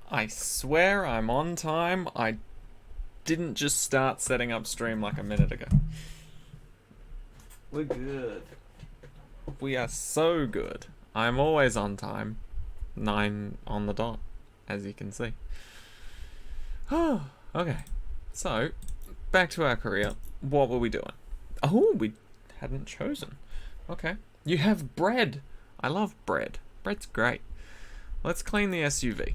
I swear I'm on time. I didn't just start setting up stream like a minute ago. We're good. We are so good. I'm always on time. 9 on the dot, as you can see. Okay. So, back to our career. What were we doing? Oh, we hadn't chosen. Okay. You have bread. I love bread. Bread's great. Let's clean the SUV.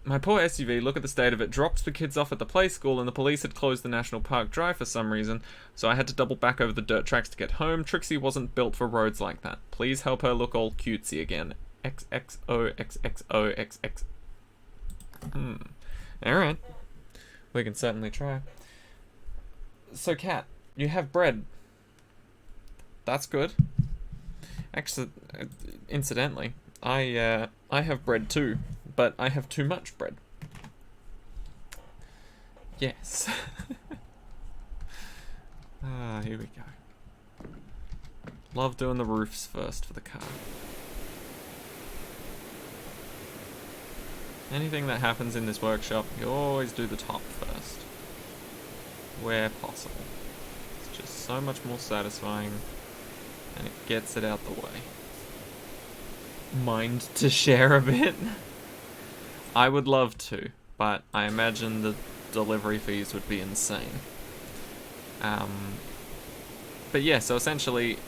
My poor SUV, look at the state of it, dropped the kids off at the play school and the police had closed the National Park Drive for some reason, so I had to double back over the dirt tracks to get home. Trixie wasn't built for roads like that. Please help her look all cutesy again. XXOXXOXX. Alright. We can certainly try. So, Kat, you have bread. That's good. Actually, incidentally, I have bread too, but I have too much bread. Yes. Here we go. Love doing the roofs first for the car. Anything that happens in this workshop, you always do the top first. Where possible. It's just so much more satisfying, and it gets it out the way. Mind to share a bit? I would love to, but I imagine the delivery fees would be insane. But yeah, so essentially,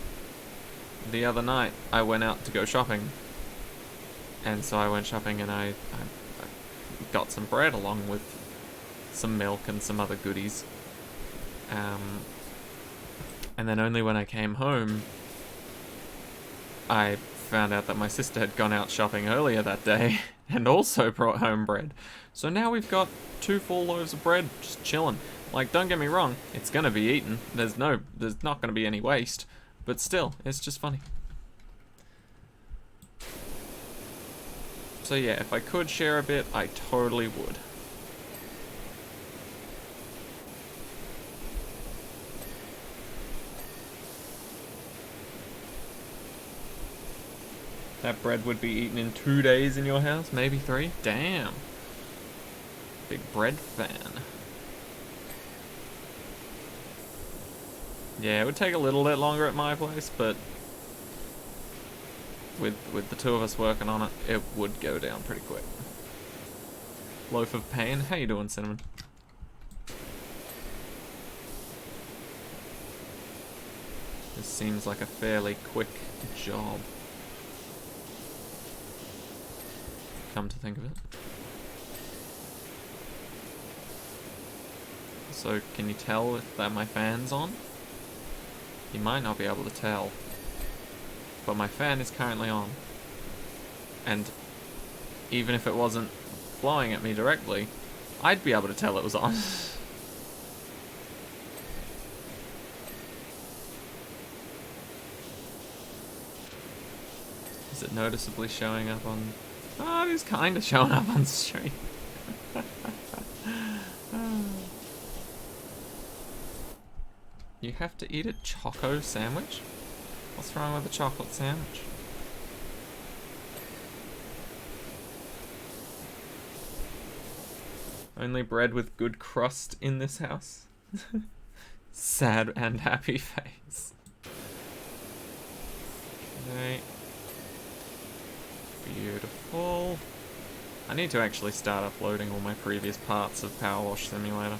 the other night I went out to go shopping, and so I went shopping and I got some bread along with some milk and some other goodies. And then only when I came home, I found out that my sister had gone out shopping earlier that day and also brought home bread. So now we've got 2 full loaves of bread just chilling. Like, don't get me wrong, it's gonna be eaten. There's not gonna be any waste, but still, it's just funny. So yeah, if I could share a bit, I totally would. That bread would be eaten in 2 days in your house? Maybe 3? Damn. Big bread fan. Yeah, it would take a little bit longer at my place, but with the 2 of us working on it, it would go down pretty quick. Loaf of pain. How you doing, Cinnamon? This seems like a fairly quick job. Come to think of it. So, can you tell if that my fan's on? You might not be able to tell, but my fan is currently on. And even if it wasn't blowing at me directly, I'd be able to tell it was on. Is it noticeably showing up on... Oh, it is kind of showing up on stream. You have to eat a choco sandwich? What's wrong with a chocolate sandwich? Only bread with good crust in this house? Sad and happy face. Okay. Beautiful. I need to actually start uploading all my previous parts of Powerwash Simulator.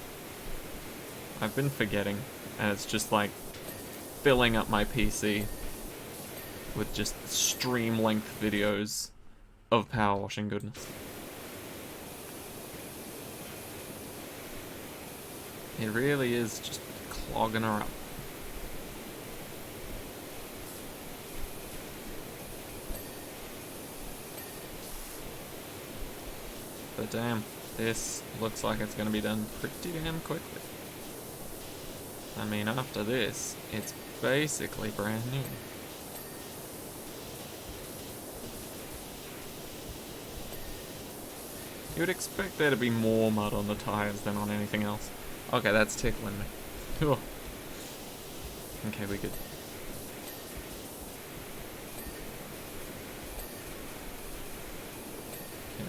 I've been forgetting, and it's just like filling up my PC with just stream length videos of power washing goodness. It really is just clogging her up. But damn, this looks like it's going to be done pretty damn quickly. I mean, after this, it's basically brand new. You would expect there to be more mud on the tires than on anything else. Okay, that's tickling me. Cool. Okay, we good.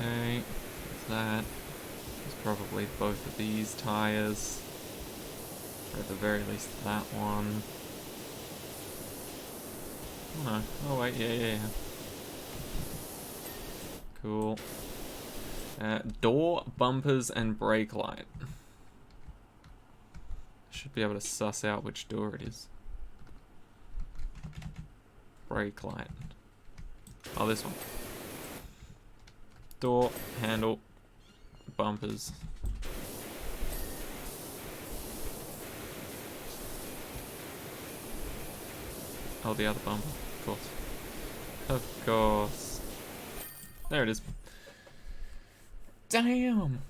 Okay. that. There's probably both of these tires. Or at the very least that one. Oh no. Oh wait, yeah. Cool. Door, bumpers, and brake light. Should be able to suss out which door it is. Brake light. Oh, this one. Door, handle, bumpers. Oh, the other bumper, of course. Of course. There it is. Damn!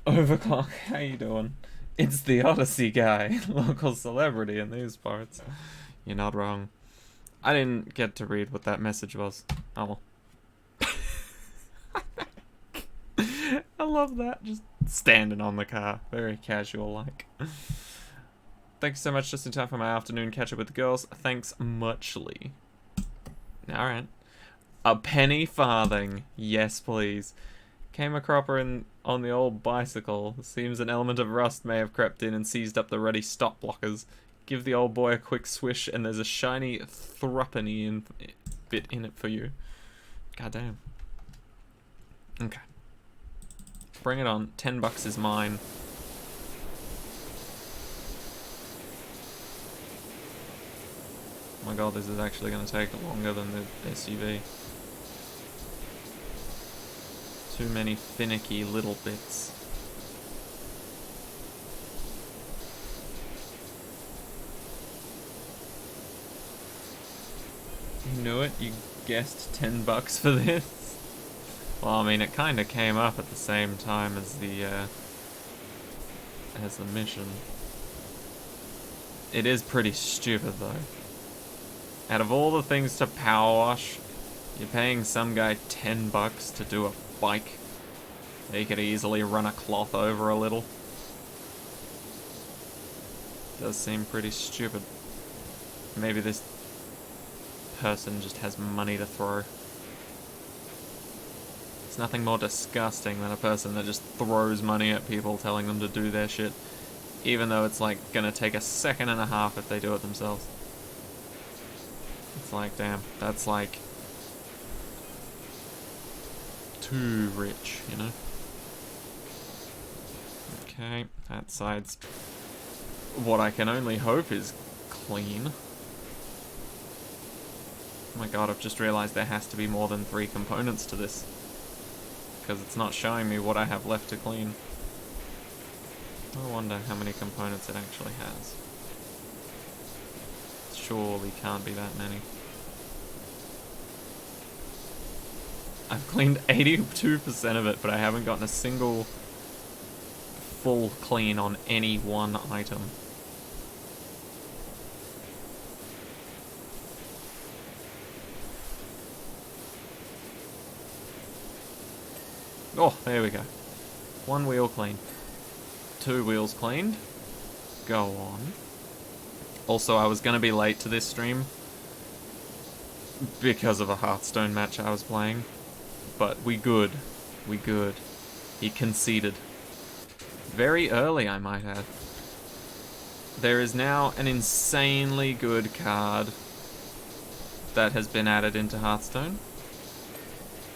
Overclock, how you doing? It's the Odyssey guy, local celebrity in these parts. You're not wrong. I didn't get to read what that message was. Oh well. I love that, just standing on the car. Very casual like. Thanks so much, just in time for my afternoon catch up with the girls. Thanks muchly. Alright. A penny farthing. Yes, please. Came a cropper on the old bicycle. Seems an element of rust may have crept in and seized up the ready stop blockers. Give the old boy a quick swish and there's a shiny threepenny bit in it for you. God damn. Okay. Bring it on. $10 is mine. Oh my god, this is actually going to take longer than the SUV. Too many finicky little bits. You knew it? You guessed $10 for this? Well, I mean, it kind of came up at the same time as the mission. It is pretty stupid, though. Out of all the things to power wash, you're paying some guy $10 to do a bike. He could easily run a cloth over a little. Does seem pretty stupid. Maybe this person just has money to throw. It's nothing more disgusting than a person that just throws money at people telling them to do their shit, even though it's like gonna take a second and a half if they do it themselves. It's like, damn, that's like too rich, you know? Okay, that side's what I can only hope is clean. Oh my god, I've just realized there has to be more than 3 components to this, because it's not showing me what I have left to clean. I wonder how many components it actually has. Surely can't be that many. I've cleaned 82% of it, but I haven't gotten a single full clean on any one item. Oh, there we go. 1 wheel clean. 2 wheels cleaned. Go on. Also, I was going to be late to this stream because of a Hearthstone match I was playing. But we good. We good. He conceded. Very early, I might add. There is now an insanely good card that has been added into Hearthstone,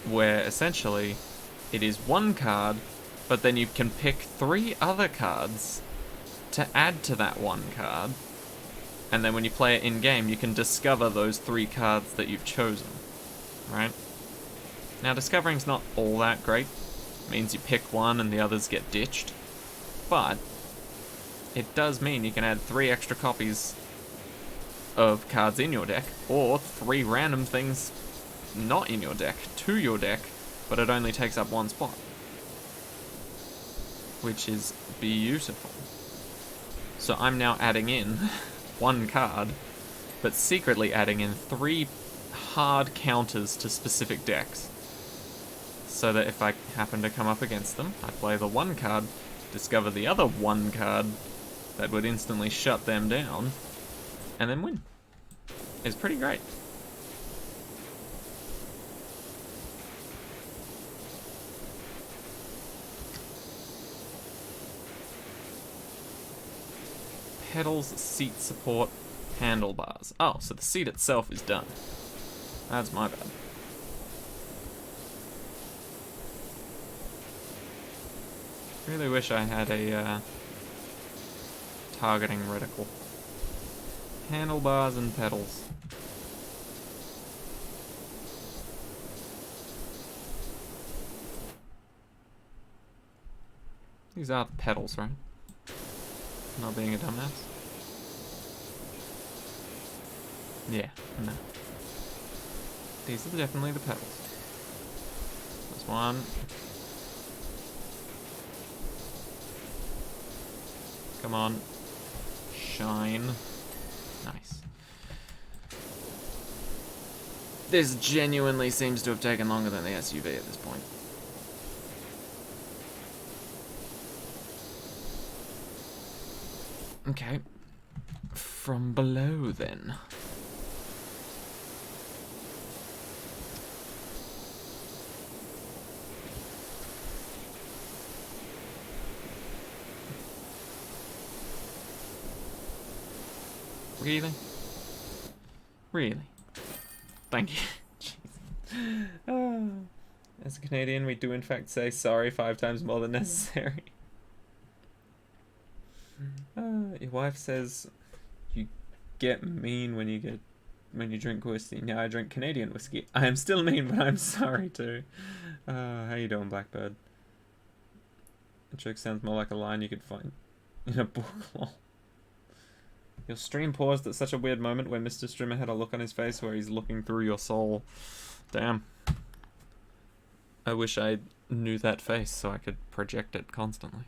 where essentially it is 1 card, but then you can pick 3 other cards to add to that 1 card, and then when you play it in-game, you can discover those 3 cards that you've chosen, right? Now, discovering's not all that great. It means you pick one and the others get ditched, but it does mean you can add 3 extra copies of cards in your deck, or 3 random things not in your deck to your deck, but it only takes up 1 spot, which is beautiful. So I'm now adding in 1 card, but secretly adding in 3 hard counters to specific decks, so that if I happen to come up against them, I play the 1 card, discover the other 1 card that would instantly shut them down, and then win. It's pretty great. pedals, seat support, handlebars. Oh, so the seat itself is done. That's my bad. Really wish I had a targeting reticle. Handlebars and pedals. These are the pedals, right? Not being a dumbass. Yeah, no. These are definitely the pedals. There's one. Come on. Shine. Nice. This genuinely seems to have taken longer than the SUV at this point. Okay. From below, then. Really? Really? Thank you. Jeez. Oh. As a Canadian, we do in fact say sorry 5 times more than necessary. Your wife says you get mean when you drink whiskey. Now I drink Canadian whiskey. I am still mean, but I'm sorry too. How you doing, Blackbird? The joke sounds more like a line you could find in a book. Your stream paused at such a weird moment where Mr. Streamer had a look on his face where he's looking through your soul. Damn. I wish I knew that face so I could project it constantly.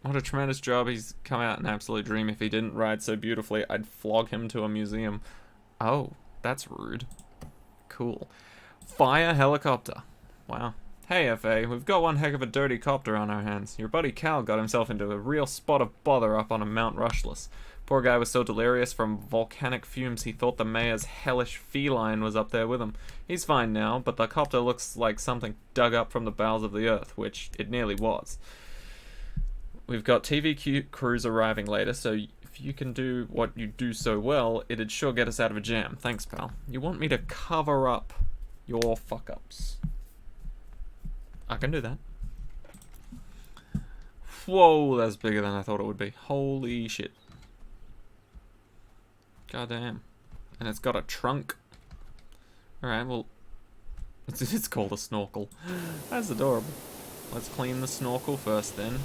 What a tremendous job. He's come out an absolute dream. If he didn't ride so beautifully, I'd flog him to a museum. Oh, that's rude. Cool. Fire helicopter. Wow. Hey, FA, we've got one heck of a dirty copter on our hands. Your buddy Cal got himself into a real spot of bother up on a Mount Rushless. Poor guy was so delirious from volcanic fumes he thought the mayor's hellish feline was up there with him. He's fine now, but the copter looks like something dug up from the bowels of the earth, which it nearly was. We've got TV crews arriving later, so if you can do what you do so well, it'd sure get us out of a jam. Thanks, pal. You want me to cover up your fuck-ups? I can do that. Whoa, that's bigger than I thought it would be. Holy shit. Goddamn. And it's got a trunk. Alright, well... It's called a snorkel. That's adorable. Let's clean the snorkel first, then.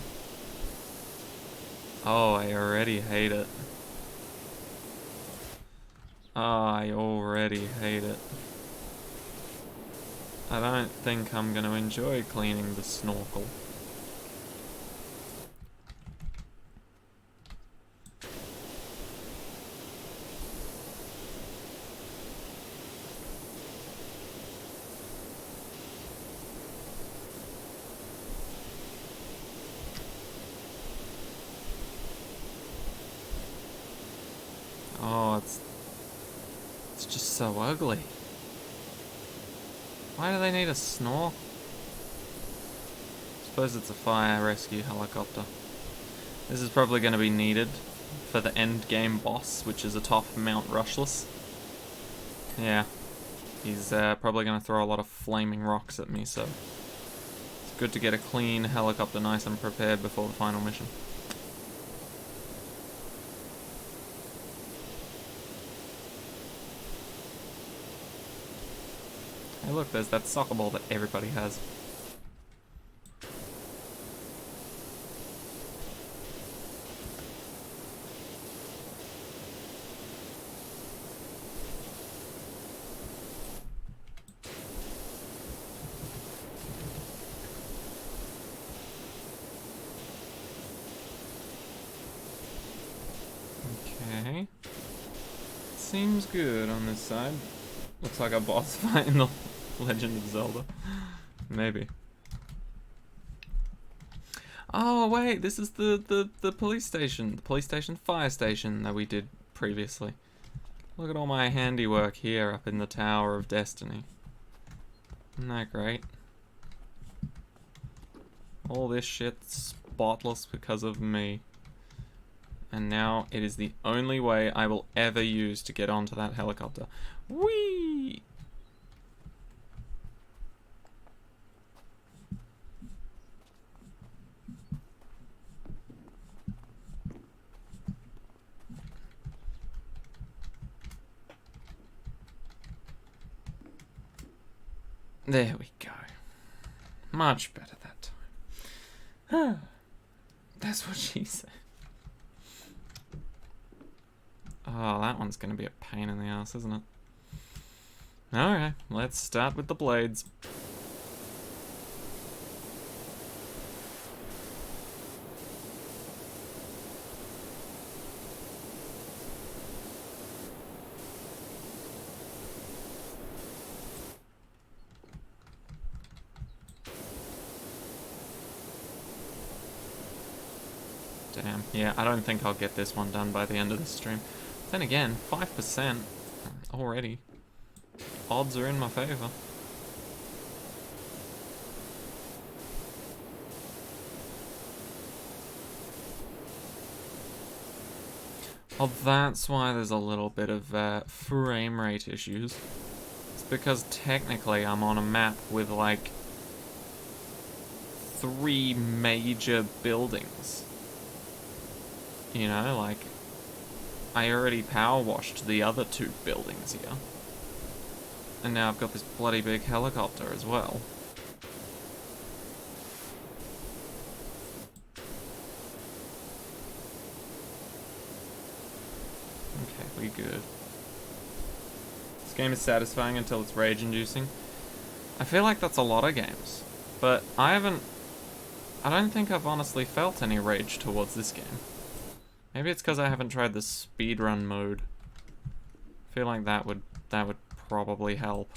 Oh, I already hate it. Oh, I already hate it. I don't think I'm gonna enjoy cleaning the snorkel. Oh, it's just so ugly. Why do they need a snorkel? Suppose it's a fire rescue helicopter. This is probably going to be needed for the end game boss, which is atop Mount Rushless. Yeah, he's probably going to throw a lot of flaming rocks at me, so it's good to get a clean helicopter nice and prepared before the final mission. Hey look, there's that soccer ball that everybody has. Okay. Seems good on this side. Looks like a boss fight in the Legend of Zelda. Maybe. Oh wait, this is the police station. The police station, fire station that we did previously. Look at all my handiwork here up in the Tower of Destiny. Isn't that great? All this shit's spotless because of me. And now it is the only way I will ever use to get onto that helicopter. Whee! There we go. Much better that time. That's what she said. Oh, that one's going to be a pain in the ass, isn't it? Alright, let's start with the blades. Damn. Yeah, I don't think I'll get this one done by the end of the stream. Then again, 5% already. Odds are in my favor. Oh, that's why there's a little bit of frame rate issues. It's because technically I'm on a map with like 3 major buildings. You know, like, I already power washed the other 2 buildings here. And now I've got this bloody big helicopter as well. Okay, we good. This game is satisfying until it's rage-inducing. I feel like that's a lot of games. But I don't think I've honestly felt any rage towards this game. Maybe it's because I haven't tried the speedrun mode. I feel like that would probably help.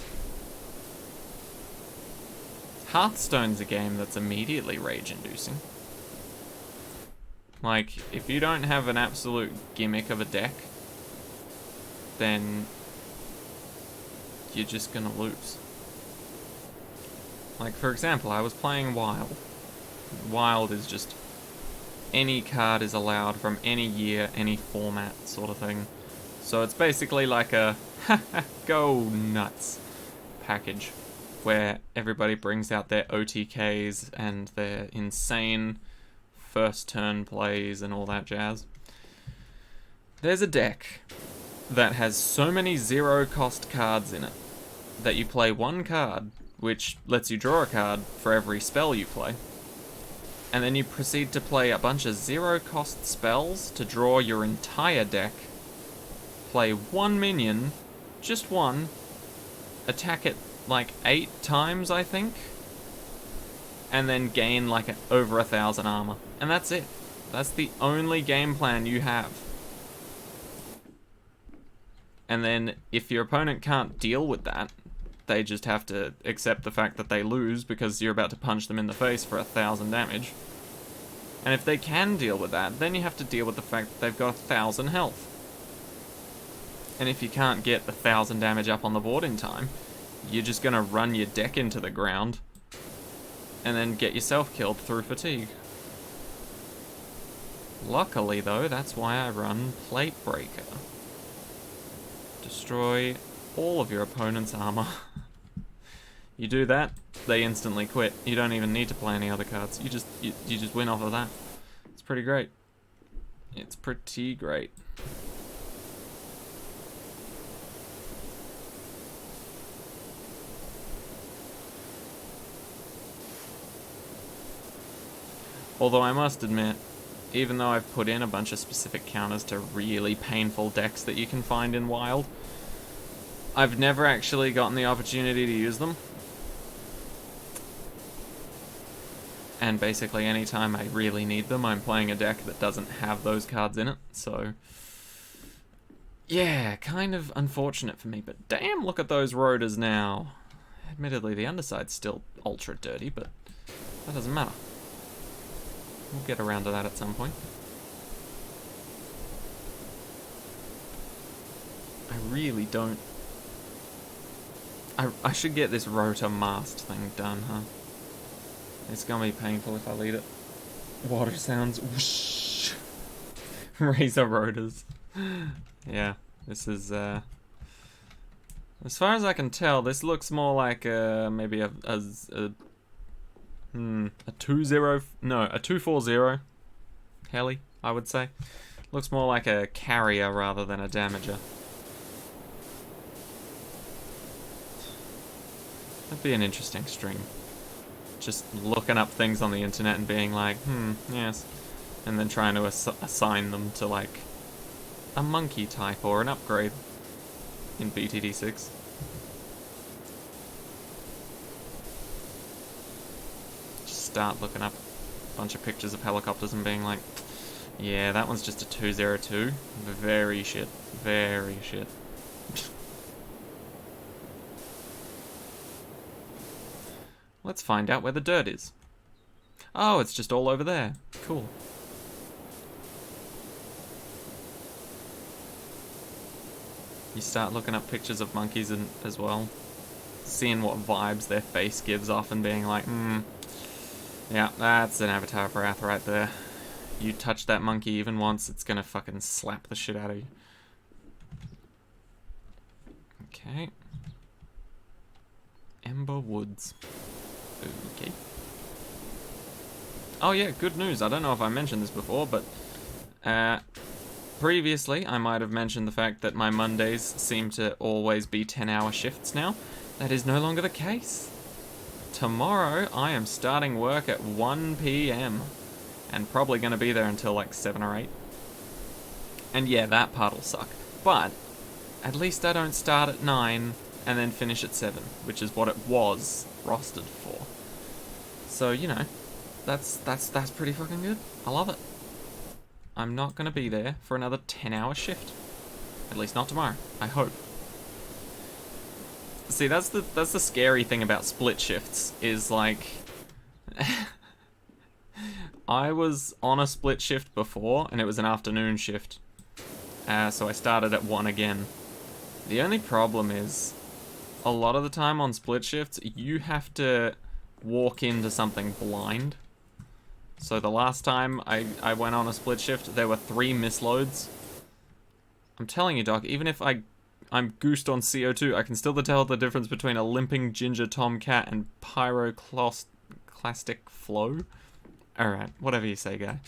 Hearthstone's a game that's immediately rage-inducing. Like, if you don't have an absolute gimmick of a deck, then you're just gonna lose. Like, for example, I was playing Wild. Wild is just any card is allowed from any year, any format sort of thing. So it's basically like a go nuts package where everybody brings out their OTKs and their insane first turn plays and all that jazz. There's a deck that has so many 0 cost cards in it that you play 1 card, which lets you draw a card for every spell you play. And then you proceed to play a bunch of 0 cost spells to draw your entire deck, play 1 minion, just 1, attack it like 8 times, I think, and then gain like over 1,000 armor. And that's it. That's the only game plan you have. And then if your opponent can't deal with that, they just have to accept the fact that they lose because you're about to punch them in the face for 1,000 damage. And if they can deal with that, then you have to deal with the fact that they've got 1,000 health. And if you can't get 1,000 damage up on the board in time, you're just gonna run your deck into the ground and then get yourself killed through fatigue. Luckily though, that's why I run Plate Breaker. Destroy all of your opponent's armor. You do that, they instantly quit. You don't even need to play any other cards. You just win off of that. It's pretty great. It's pretty great. Although I must admit, even though I've put in a bunch of specific counters to really painful decks that you can find in Wild, I've never actually gotten the opportunity to use them. And basically anytime I really need them, I'm playing a deck that doesn't have those cards in it, so yeah, kind of unfortunate for me, but damn, look at those rotors now. Admittedly, the underside's still ultra dirty, but that doesn't matter. We'll get around to that at some point. I really don't... I should get this rotor mast thing done, huh? It's gonna be painful if I leave it. Water sounds whoosh. Razor rotors. Yeah, this is, as far as I can tell, this looks more like, maybe a 240 heli, I would say. Looks more like a carrier rather than a damager. That'd be an interesting stream. Just looking up things on the internet and being like, yes. And then trying to assign them to, like, a monkey type or an upgrade in BTD6. Just start looking up a bunch of pictures of helicopters and being like, yeah, that one's just a 202. Very shit. Very shit. Let's find out where the dirt is. Oh, it's just all over there. Cool. You start looking up pictures of monkeys as well. Seeing what vibes their face gives off and being like, yeah, that's an avatar breath right there. You touch that monkey even once, it's gonna fucking slap the shit out of you. Okay. Ember Woods. Okay. Oh yeah, good news. I don't know if I mentioned this before, but previously I might have mentioned the fact that my Mondays seem to always be 10-hour shifts now. That is no longer the case. Tomorrow I am starting work at 1 PM and probably going to be there until like 7 or 8. And yeah, that part'll suck. But at least I don't start at 9 and then finish at 7, which is what it was rostered for. So, you know, that's pretty fucking good. I love it. I'm not going to be there for another 10-hour shift. At least not tomorrow, I hope. See, that's the scary thing about split shifts, is like I was on a split shift before and it was an afternoon shift. So I started at 1 again. The only problem is, a lot of the time on split shifts, you have to walk into something blind. So the last time I went on a split shift, there were 3 misloads. I'm telling you, Doc, even if I'm goosed on CO2, I can still tell the difference between a limping ginger tomcat and pyroclastic flow. Alright, whatever you say, guy.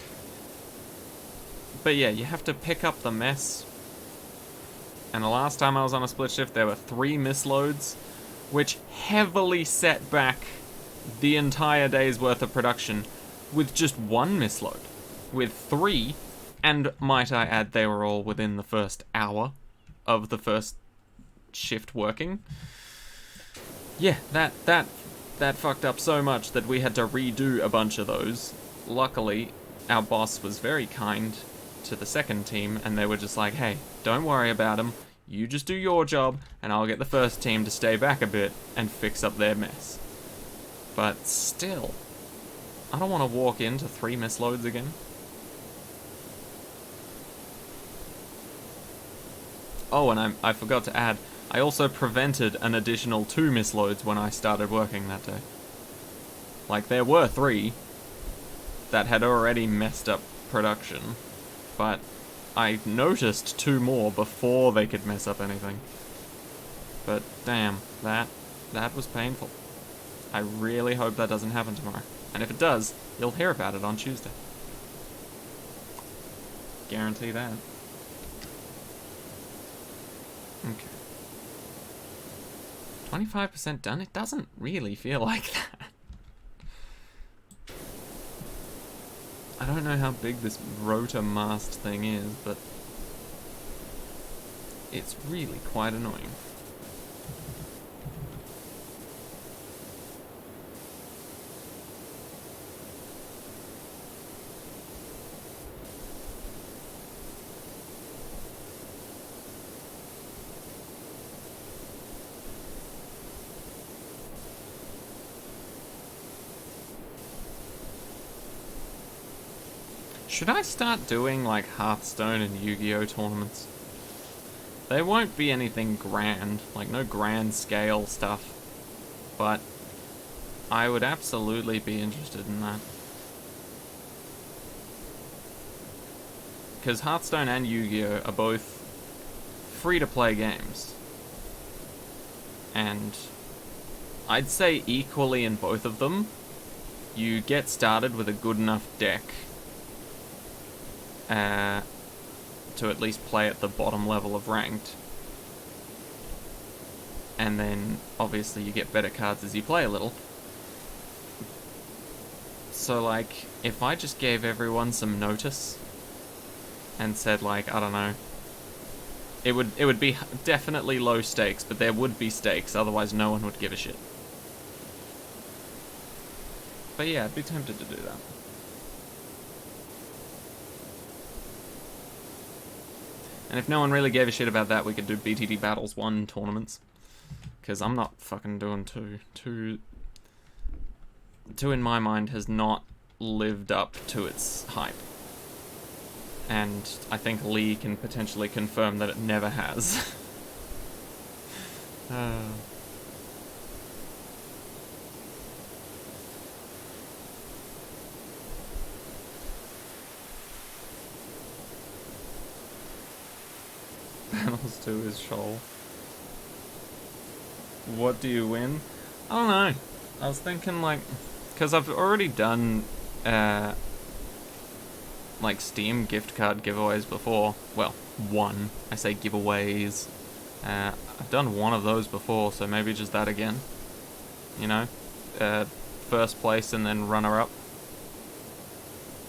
But yeah, you have to pick up the mess. And the last time I was on a split shift, there were 3 misloads, which heavily set back the entire day's worth of production with just 1 misload. With 3, and might I add, they were all within the first hour of the first shift working. Yeah, that fucked up so much that we had to redo a bunch of those. Luckily, our boss was very kind to the second team, and they were just like, hey, don't worry about them. You just do your job, and I'll get the first team to stay back a bit and fix up their mess. But still, I don't want to walk into 3 misloads again. Oh, and I forgot to add, I also prevented an additional 2 misloads when I started working that day. Like, there were 3 that had already messed up production, but I noticed 2 more before they could mess up anything. But damn, that was painful. I really hope that doesn't happen tomorrow. And if it does, you'll hear about it on Tuesday. Guarantee that. Okay. 25% done? It doesn't really feel like that. I don't know how big this rotor mast thing is, but it's really quite annoying. Should I start doing, like, Hearthstone and Yu-Gi-Oh! Tournaments? They won't be anything grand, like, no grand scale stuff, but I would absolutely be interested in that. because Hearthstone and Yu-Gi-Oh are both free-to-play games. And I'd say equally in both of them, you get started with a good enough deck to at least play at the bottom level of ranked. And then, obviously, you get better cards as you play a little. So, like, if I just gave everyone some notice and said, like, I don't know, it would be definitely low stakes, but there would be stakes, otherwise no one would give a shit. But yeah, I'd be tempted to do that. And if no one really gave a shit about that, we could do BTD Battles 1 tournaments. Because I'm not fucking doing 2. 2 in my mind has not lived up to its hype. And I think Lee can potentially confirm that it never has. Battles 2 is Shoal. What do you win? I don't know. I was thinking, like, because I've already done like Steam gift card giveaways before. Well, one. I say giveaways. I've done one of those before, so maybe just that again. You know? First place and then runner up.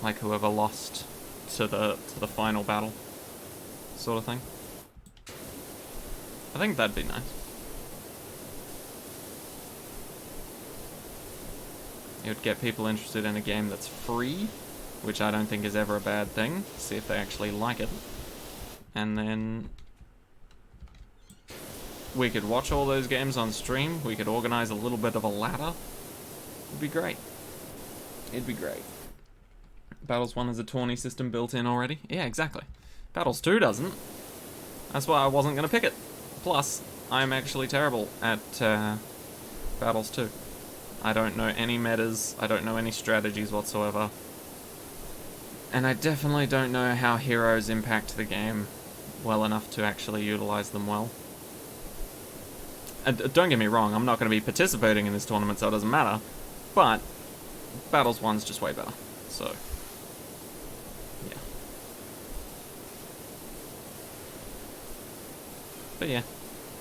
Like whoever lost to the final battle. Sort of thing. I think that'd be nice. It would get people interested in a game that's free, which I don't think is ever a bad thing. See if they actually like it. And then we could watch all those games on stream. We could organize a little bit of a ladder. It'd be great. It'd be great. Battles 1 has a tourney system built in already. Yeah, exactly. Battles 2 doesn't. That's why I wasn't going to pick it. Plus, I'm actually terrible at Battles 2. I don't know any metas, I don't know any strategies whatsoever. And I definitely don't know how heroes impact the game well enough to actually utilize them well. And don't get me wrong, I'm not going to be participating in this tournament, so it doesn't matter. But Battles 1's just way better, so yeah. But yeah,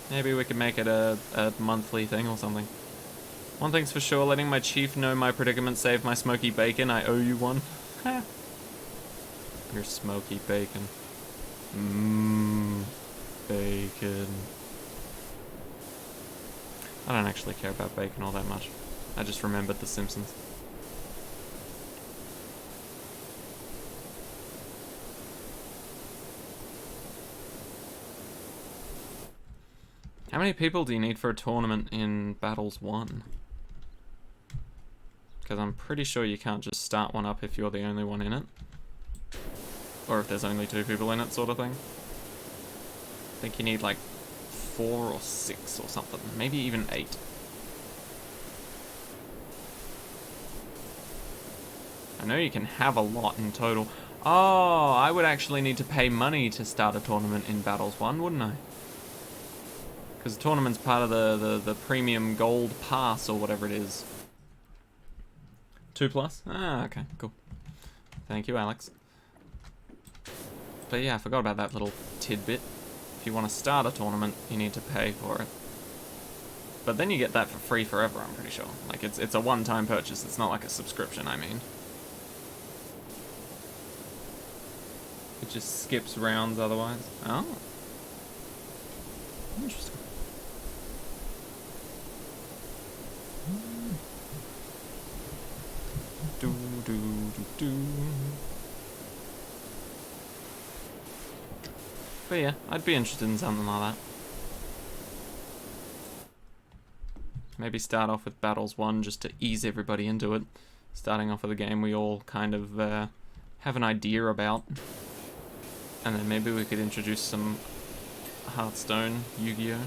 maybe we could make it a monthly thing or something. One thing's for sure, letting my chief know my predicament saved my smoky bacon. I owe you one. Your smoky bacon. Bacon. I don't actually care about bacon all that much. I just remembered The Simpsons. How many people do you need for a tournament in Battles 1? Because I'm pretty sure you can't just start one up if you're the only one in it. Or if there's only 2 people in it, sort of thing. I think you need like 4 or 6 or something. Maybe even 8. I know you can have a lot in total. Oh, I would actually need to pay money to start a tournament in Battles 1, wouldn't I? Because the tournament's part of the premium gold pass or whatever it is. 2+? Ah, okay, cool. Thank you, Alex. But yeah, I forgot about that little tidbit. If you want to start a tournament, you need to pay for it. But then you get that for free forever, I'm pretty sure. Like, it's a one-time purchase, it's not like a subscription, I mean. It just skips rounds otherwise. Oh. Interesting. But yeah, I'd be interested in something like that. Maybe start off with Battles 1 just to ease everybody into it. Starting off with a game we all kind of have an idea about. And then maybe we could introduce some Hearthstone, Yu-Gi-Oh!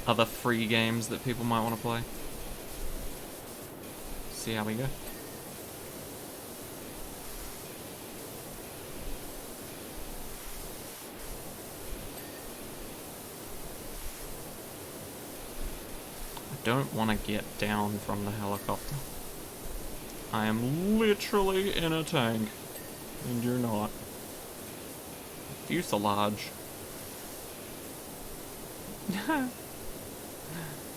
Other free games that people might want to play. See how we go. don't want to get down from the helicopter. I am literally in a tank, and you're not. Fuselage.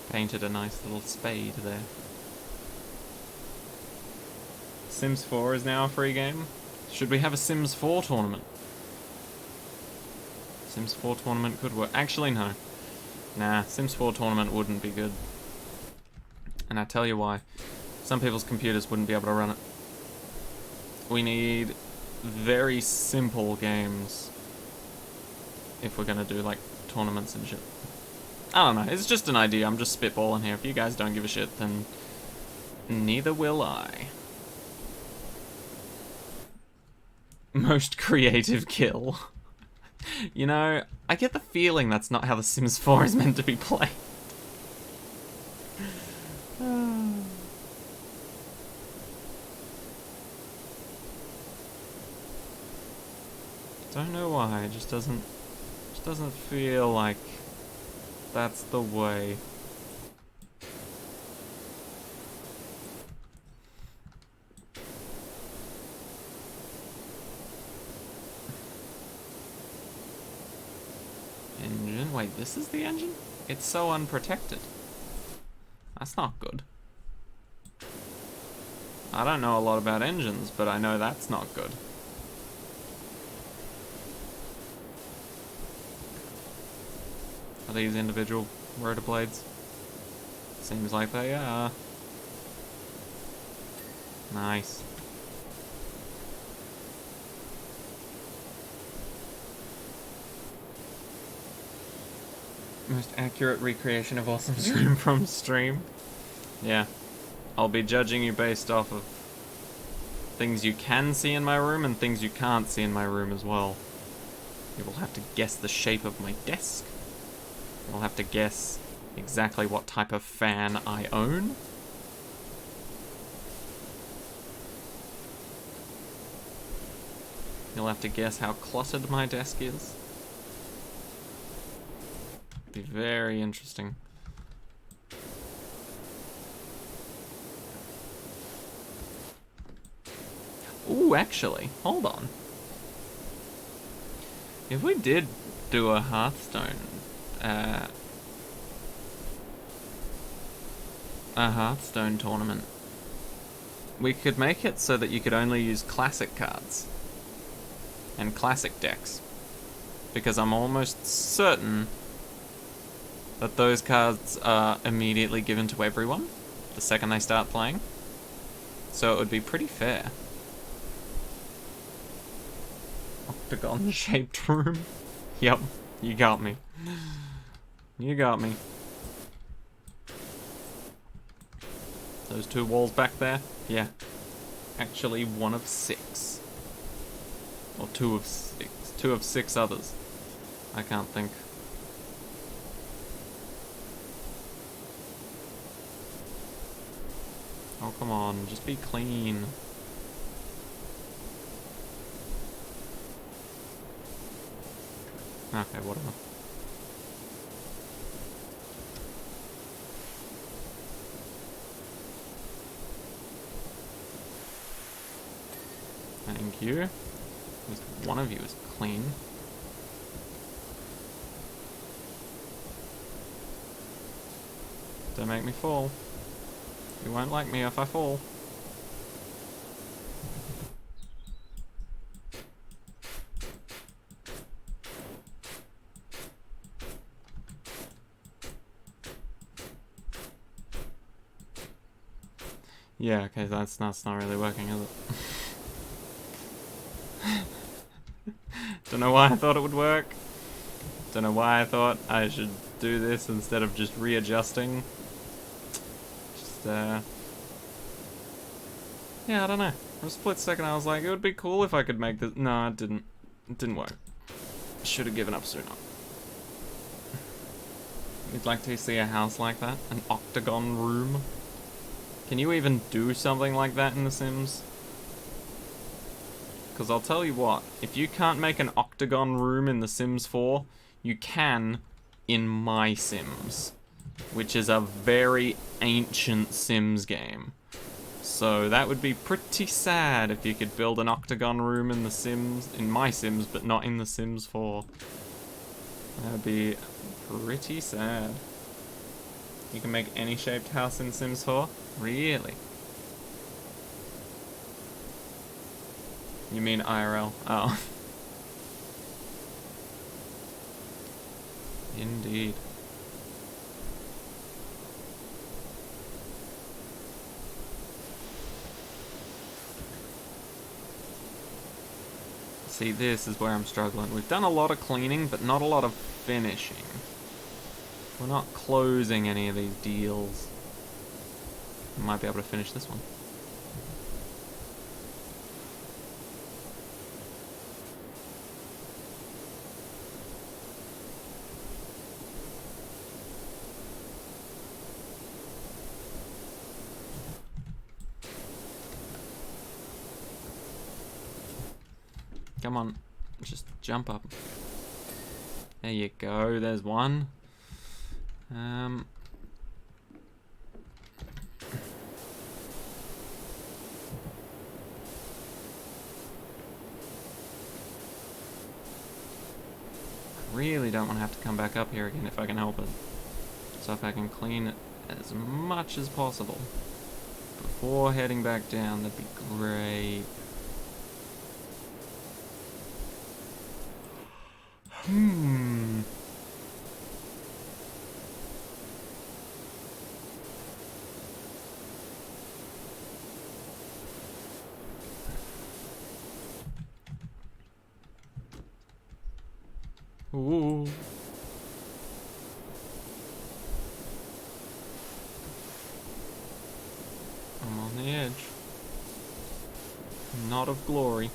Painted a nice little spade there. Sims 4 is now a free game. Should we have a Sims 4 tournament? Sims 4 tournament could work. Actually, no. Nah, Sims 4 tournament wouldn't be good. And I tell you why. Some people's computers wouldn't be able to run it. We need very simple games if we're gonna do, like, tournaments and shit. I don't know, it's just an idea, I'm just spitballing here. If you guys don't give a shit, then neither will I. Most creative kill. You know, I get the feeling that's not how The Sims 4 is meant to be played. Don't know why, it just doesn't feel like that's the way. Engine? Wait, this is the engine? It's so unprotected. That's not good. I don't know a lot about engines, but I know that's not good. Are these individual rotor blades? Seems like they are. Nice. Most accurate recreation of Awesome's room from stream. Yeah. I'll be judging you based off of things you can see in my room and things you can't see in my room as well. You will have to guess the shape of my desk. You'll have to guess exactly what type of fan I own. You'll have to guess how cluttered my desk is. Be very interesting. Ooh, actually, hold on. If we did do a Hearthstone, a Hearthstone tournament, we could make it so that you could only use classic cards and classic decks, because I'm almost certain that those cards are immediately given to everyone the second they start playing, so it would be pretty fair. Octagon-shaped room. Yep, you got me. You got me. Those two walls back there? Yeah. Actually, one of 6. Or 2 of 6. 2 of 6 others. I can't think. Oh, come on. Just be clean. Okay, whatever. Thank you. At least one of you is clean. Don't make me fall. You won't like me if I fall. Yeah, okay, that's not really working, is it? Don't know why I thought it would work. Don't know why I thought I should do this instead of just readjusting. Just, yeah, I don't know. For a split second I was like, it would be cool if I could make this. No, it didn't. It didn't work. Should have given up sooner. You'd like to see a house like that? An octagon room? Can you even do something like that in The Sims? Because I'll tell you what, if you can't make an octagon room in The Sims 4, you can in My Sims. which is a very ancient Sims game. So that would be pretty sad if you could build an octagon room in the Sims, in my Sims, but not in the Sims 4. That would be pretty sad. You can make any shaped house in Sims 4? Really? You mean IRL? Oh. Indeed. See, this is where I'm struggling. We've done a lot of cleaning, but not a lot of finishing. We're not closing any of these deals. We might be able to finish this one. Come on, just jump up. There you go, there's one. Really don't want to have to come back up here again if I can help it. So if I can clean it as much as possible before heading back down, that'd be great. Ooh. I'm on the edge. Not of glory.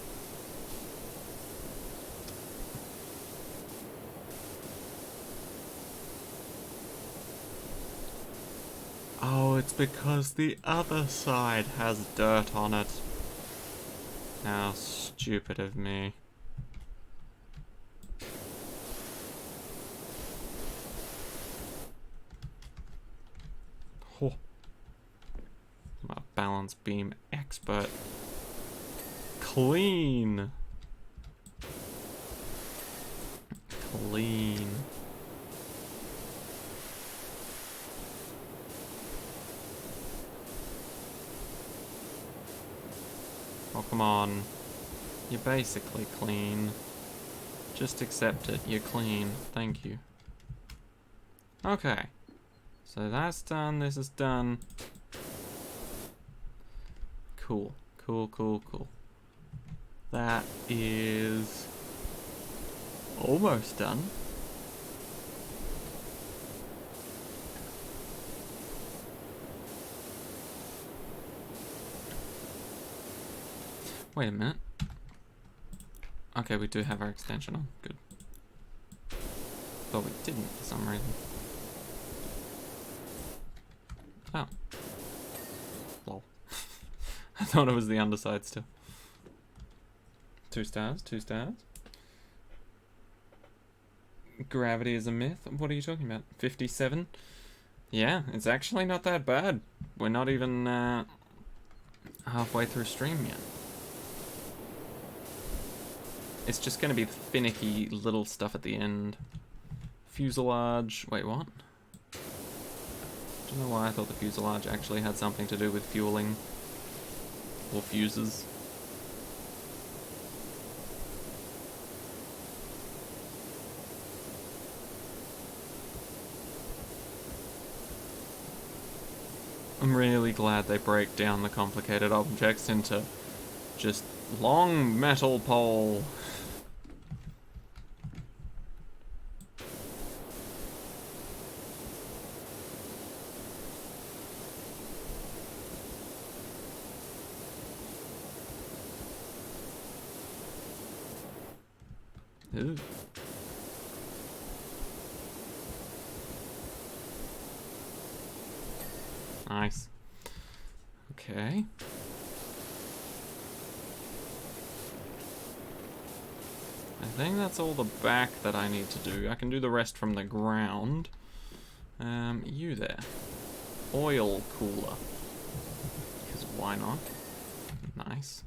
Oh, it's because the other side has dirt on it. How stupid of me. Oh. I'm a balance beam expert. Clean. Clean. Oh, come on. You're basically clean. Just accept it. You're clean. Thank you. Okay. So that's done. This is done. Cool. Cool, cool, cool. That is almost done. Wait a minute. Okay, we do have our extension on. Good. But we didn't for some reason. Oh. Lol. I thought it was the underside still. 2 stars, 2 stars. Gravity is a myth? What are you talking about? 57? Yeah, it's actually not that bad. We're not even halfway through stream yet. It's just going to be finicky little stuff at the end. Fuselage. Wait, what? Don't know why I thought the fuselage actually had something to do with fueling. Or fuses. I'm really glad they break down the complicated objects into just long metal pole. Ooh. Nice. Okay. I think that's all the back that I need to do. I can do the rest from the ground. You there. Oil cooler. Because why not? Nice.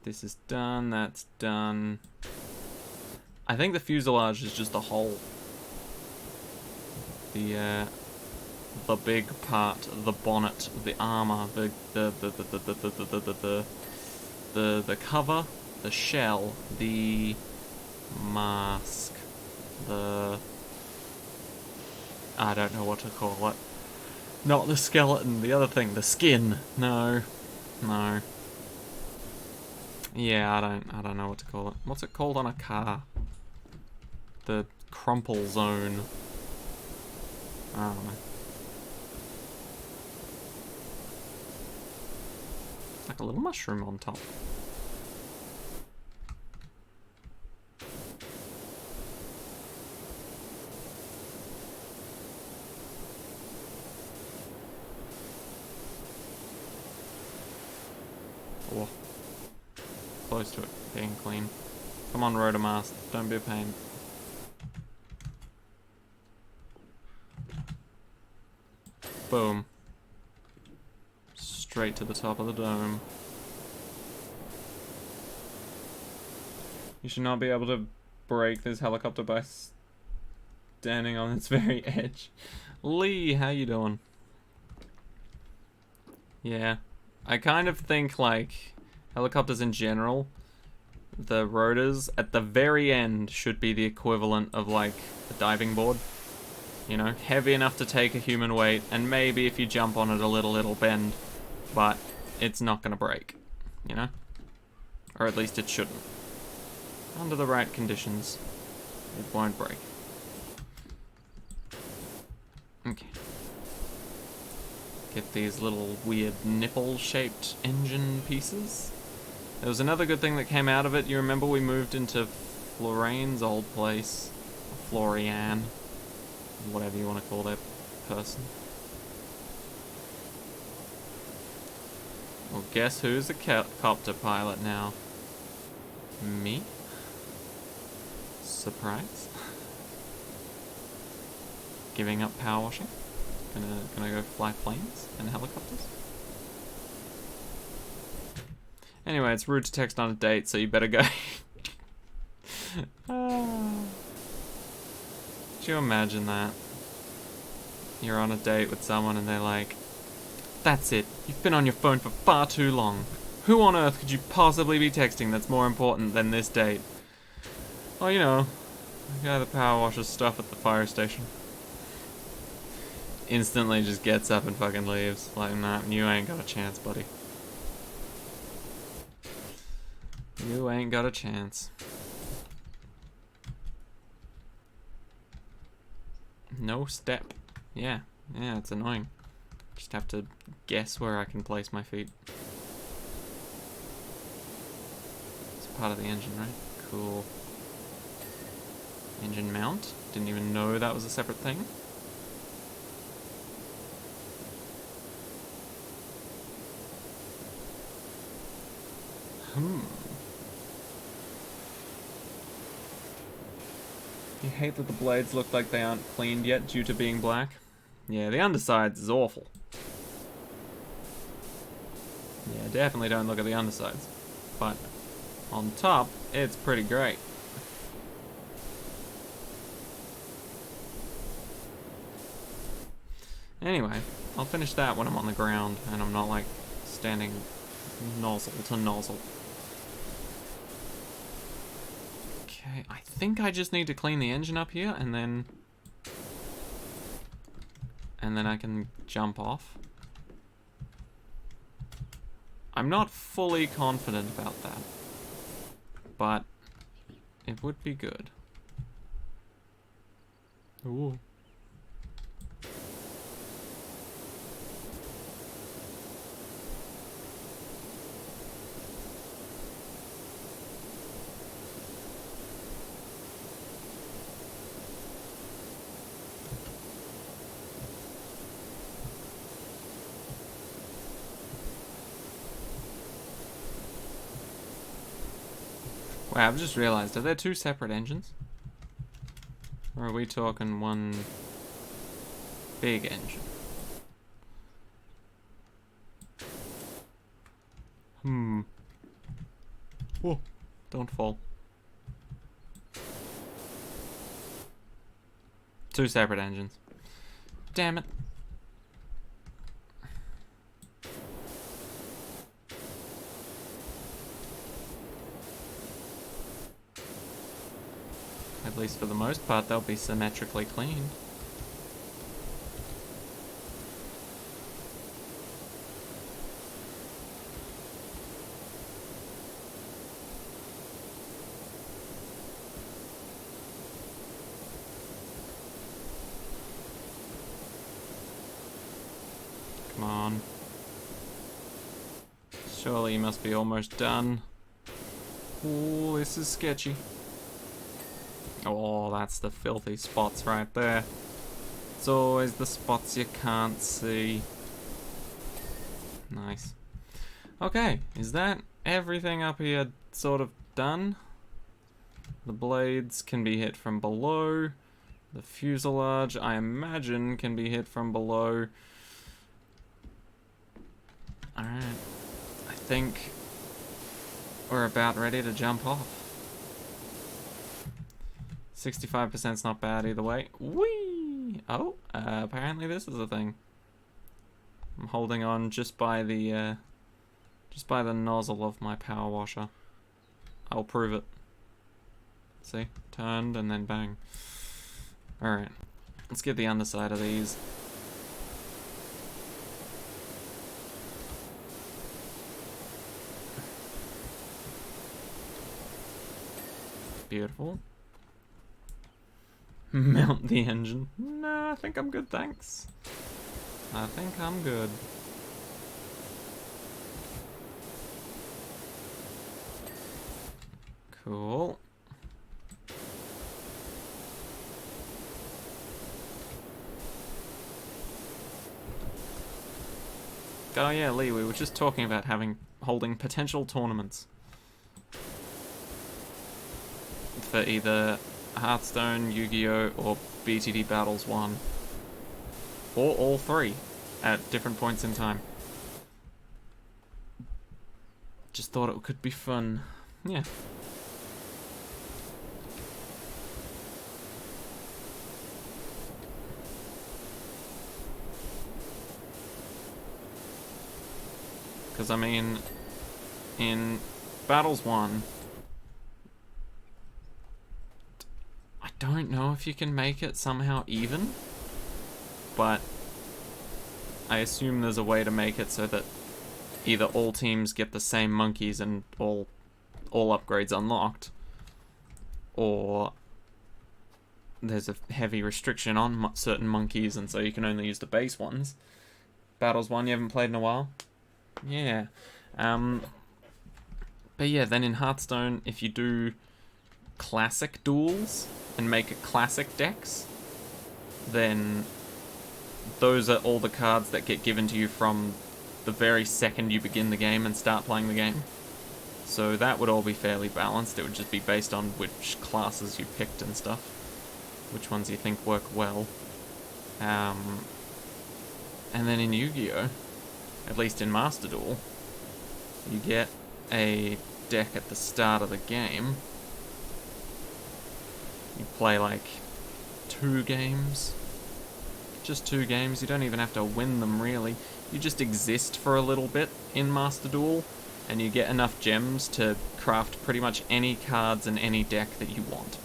This is done, that's done. I think the fuselage is just a hole. The big part, the bonnet, the armor, the cover, the shell, the mask, I don't know what to call it. Not the skeleton, the other thing, the skin. No. Yeah, I don't know what to call it. What's it called on a car? The crumple zone. I don't know. Like a little mushroom on top. Oh. Close to it, being clean. Come on, Rotomast, don't be a pain. Boom. Straight to the top of the dome. You should not be able to break this helicopter by standing on its very edge. Lee, how you doing? Yeah. I kind of think, like, helicopters in general, the rotors at the very end should be the equivalent of, like, a diving board. You know, heavy enough to take a human weight, and maybe if you jump on it a little, it'll bend, but it's not gonna break, you know? Or at least it shouldn't. Under the right conditions, it won't break. Okay. Get these little weird nipple-shaped engine pieces. There was another good thing that came out of it. You remember we moved into Florian's old place? Florian. Whatever you want to call that person. Well, guess who's a copter pilot now? Me? Surprise. Giving up power washing. Gonna go fly planes and helicopters. Anyway, it's rude to text on a date, so you better go. Could you imagine that? You're on a date with someone and they're like, "That's it, you've been on your phone for far too long. Who on earth could you possibly be texting that's more important than this date?" Well, you know, the guy that power washes stuff at the fire station. Instantly just gets up and fucking leaves. Like, nah, you ain't got a chance, buddy. You ain't got a chance. No step. Yeah, it's annoying. Just have to guess where I can place my feet. It's part of the engine, right? Cool. Engine mount? Didn't even know that was a separate thing. You hate that the blades look like they aren't cleaned yet due to being black? Yeah, the undersides is awful. Yeah, definitely don't look at the undersides. But on top, it's pretty great. Anyway, I'll finish that when I'm on the ground and I'm not like standing nozzle to nozzle. Okay, I think I just need to clean the engine up here and then I can jump off. I'm not fully confident about that, but it would be good. Ooh. Wow, I've just realized, are there two separate engines? Or are we talking one Big engine. Whoa, don't fall. 2 separate engines. Damn it. At least for the most part, they'll be symmetrically cleaned. Come on. Surely you must be almost done. Oh, this is sketchy. Oh, that's the filthy spots right there. It's always the spots you can't see. Nice. Okay, is that everything up here sort of done? The blades can be hit from below. The fuselage, I imagine, can be hit from below. Alright. I think we're about ready to jump off. 65%'s not bad either way. Whee! Oh, apparently this is a thing. I'm holding on just by the nozzle of my power washer. I'll prove it. See? Turned and then bang. Alright. Let's get the underside of these. Beautiful. Mount the engine. No, I think I'm good, thanks. I think I'm good. Cool. Oh yeah, Lee, we were just talking about holding potential tournaments for either Hearthstone, Yu-Gi-Oh, or BTD Battles 1. Or all 3 at different points in time. Just thought it could be fun. Yeah. Because, I mean, in Battles 1, I don't know if you can make it somehow even, but I assume there's a way to make it so that either all teams get the same monkeys and all upgrades unlocked, or there's a heavy restriction on certain monkeys and so you can only use the base ones. Battles 1 you haven't played in a while? Yeah. But yeah, then in Hearthstone, if you do classic duels and make it classic decks, then those are all the cards that get given to you from the very second you begin the game and start playing the game. So that would all be fairly balanced. It would just be based on which classes you picked and stuff, which ones you think work well. And then in Yu-Gi-Oh, at least in Master Duel, you get a deck at the start of the game. You play like 2 games. Just 2 games. You don't even have to win them, really. You just exist for a little bit in Master Duel, and you get enough gems to craft pretty much any cards and any deck that you want.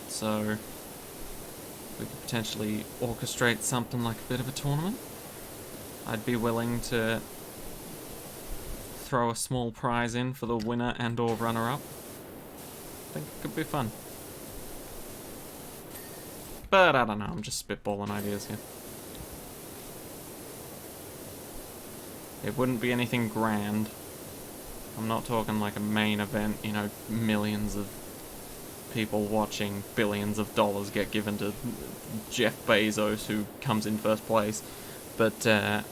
So we could potentially orchestrate something like a bit of a tournament. I'd be willing to throw a small prize in for the winner and or runner-up. I think it could be fun. But I don't know, I'm just spitballing ideas here. It wouldn't be anything grand. I'm not talking like a main event, you know, millions of people watching, billions of dollars get given to Jeff Bezos, who comes in first place. But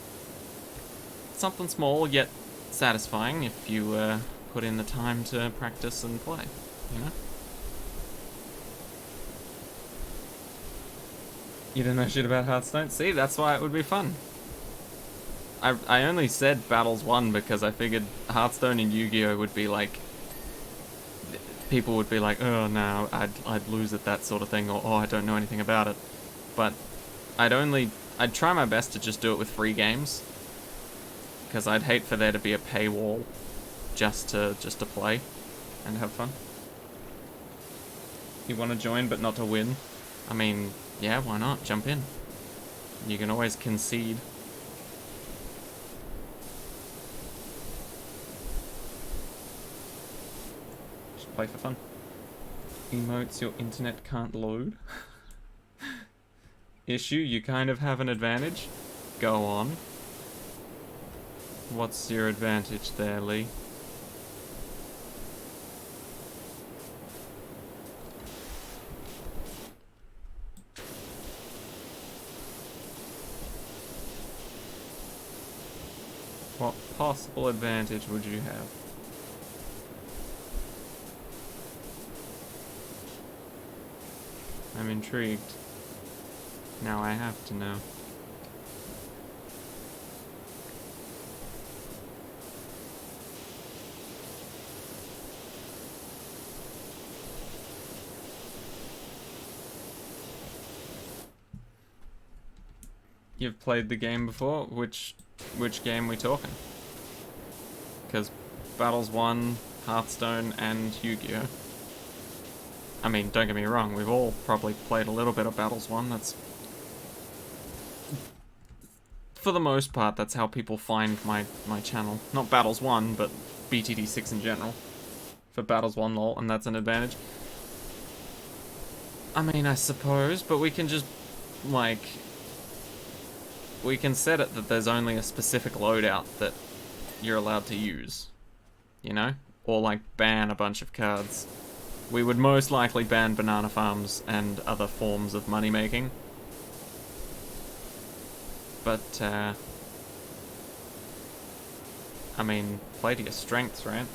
something small yet satisfying if you put in the time to practice and play, you know? You don't know shit about Hearthstone? See, that's why it would be fun. I only said Battles 1 because I figured Hearthstone and Yu-Gi-Oh would be like... People would be like, oh no, I'd lose at that sort of thing, or oh, I don't know anything about it. But I'd try my best to just do it with free games. Because I'd hate for there to be a paywall just to play and have fun. You want to join but not to win? I mean, yeah, why not? Jump in. You can always concede. Just play for fun. Emotes, your internet can't load. Issue, you kind of have an advantage. Go on. What's your advantage there, Lee? What possible advantage would you have? I'm intrigued. Now I have to know. You've played the game before? Which game we talking? Because Battles 1, Hearthstone, and Yu-Gi-Oh! I mean, don't get me wrong, we've all probably played a little bit of Battles 1, that's... For the most part, that's how people find my channel. Not Battles 1, but BTD 6 in general. For Battles 1 lol, and that's an advantage. I mean, I suppose, but we can just, like... We can set it that there's only a specific loadout that you're allowed to use. You know? Or, like, ban a bunch of cards. We would most likely ban banana farms and other forms of money making. But, I mean, play to your strengths, right?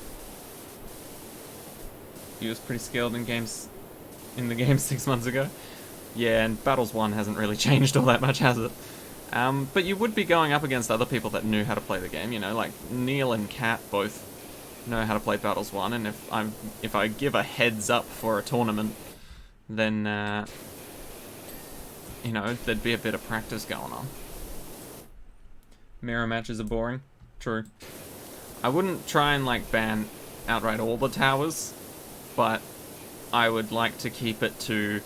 You was pretty skilled in the game 6 months ago. Yeah, and Battles 1 hasn't really changed all that much, has it? But you would be going up against other people that knew how to play the game, you know, like Neil and Kat both know how to play Battles 1, and if I give a heads up for a tournament, then, you know, there'd be a bit of practice going on. Mirror matches are boring. True. I wouldn't try and, like, ban outright all the towers, but I would like to keep it to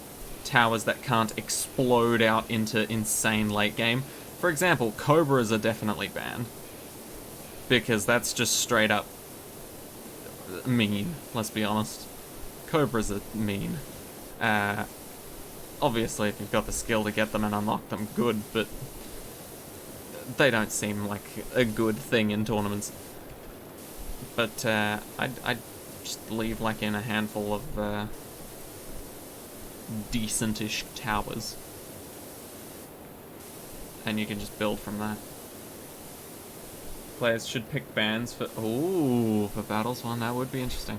towers that can't explode out into insane late game. For example, Cobras are definitely banned. Because that's just straight up mean, let's be honest. Cobras are mean. Obviously, if you've got the skill to get them and unlock them, good, but they don't seem like a good thing in tournaments. But I'd just leave like in a handful of decent-ish towers. And you can just build from that. Players should pick bans for... Ooh, for Battles 1, that would be interesting.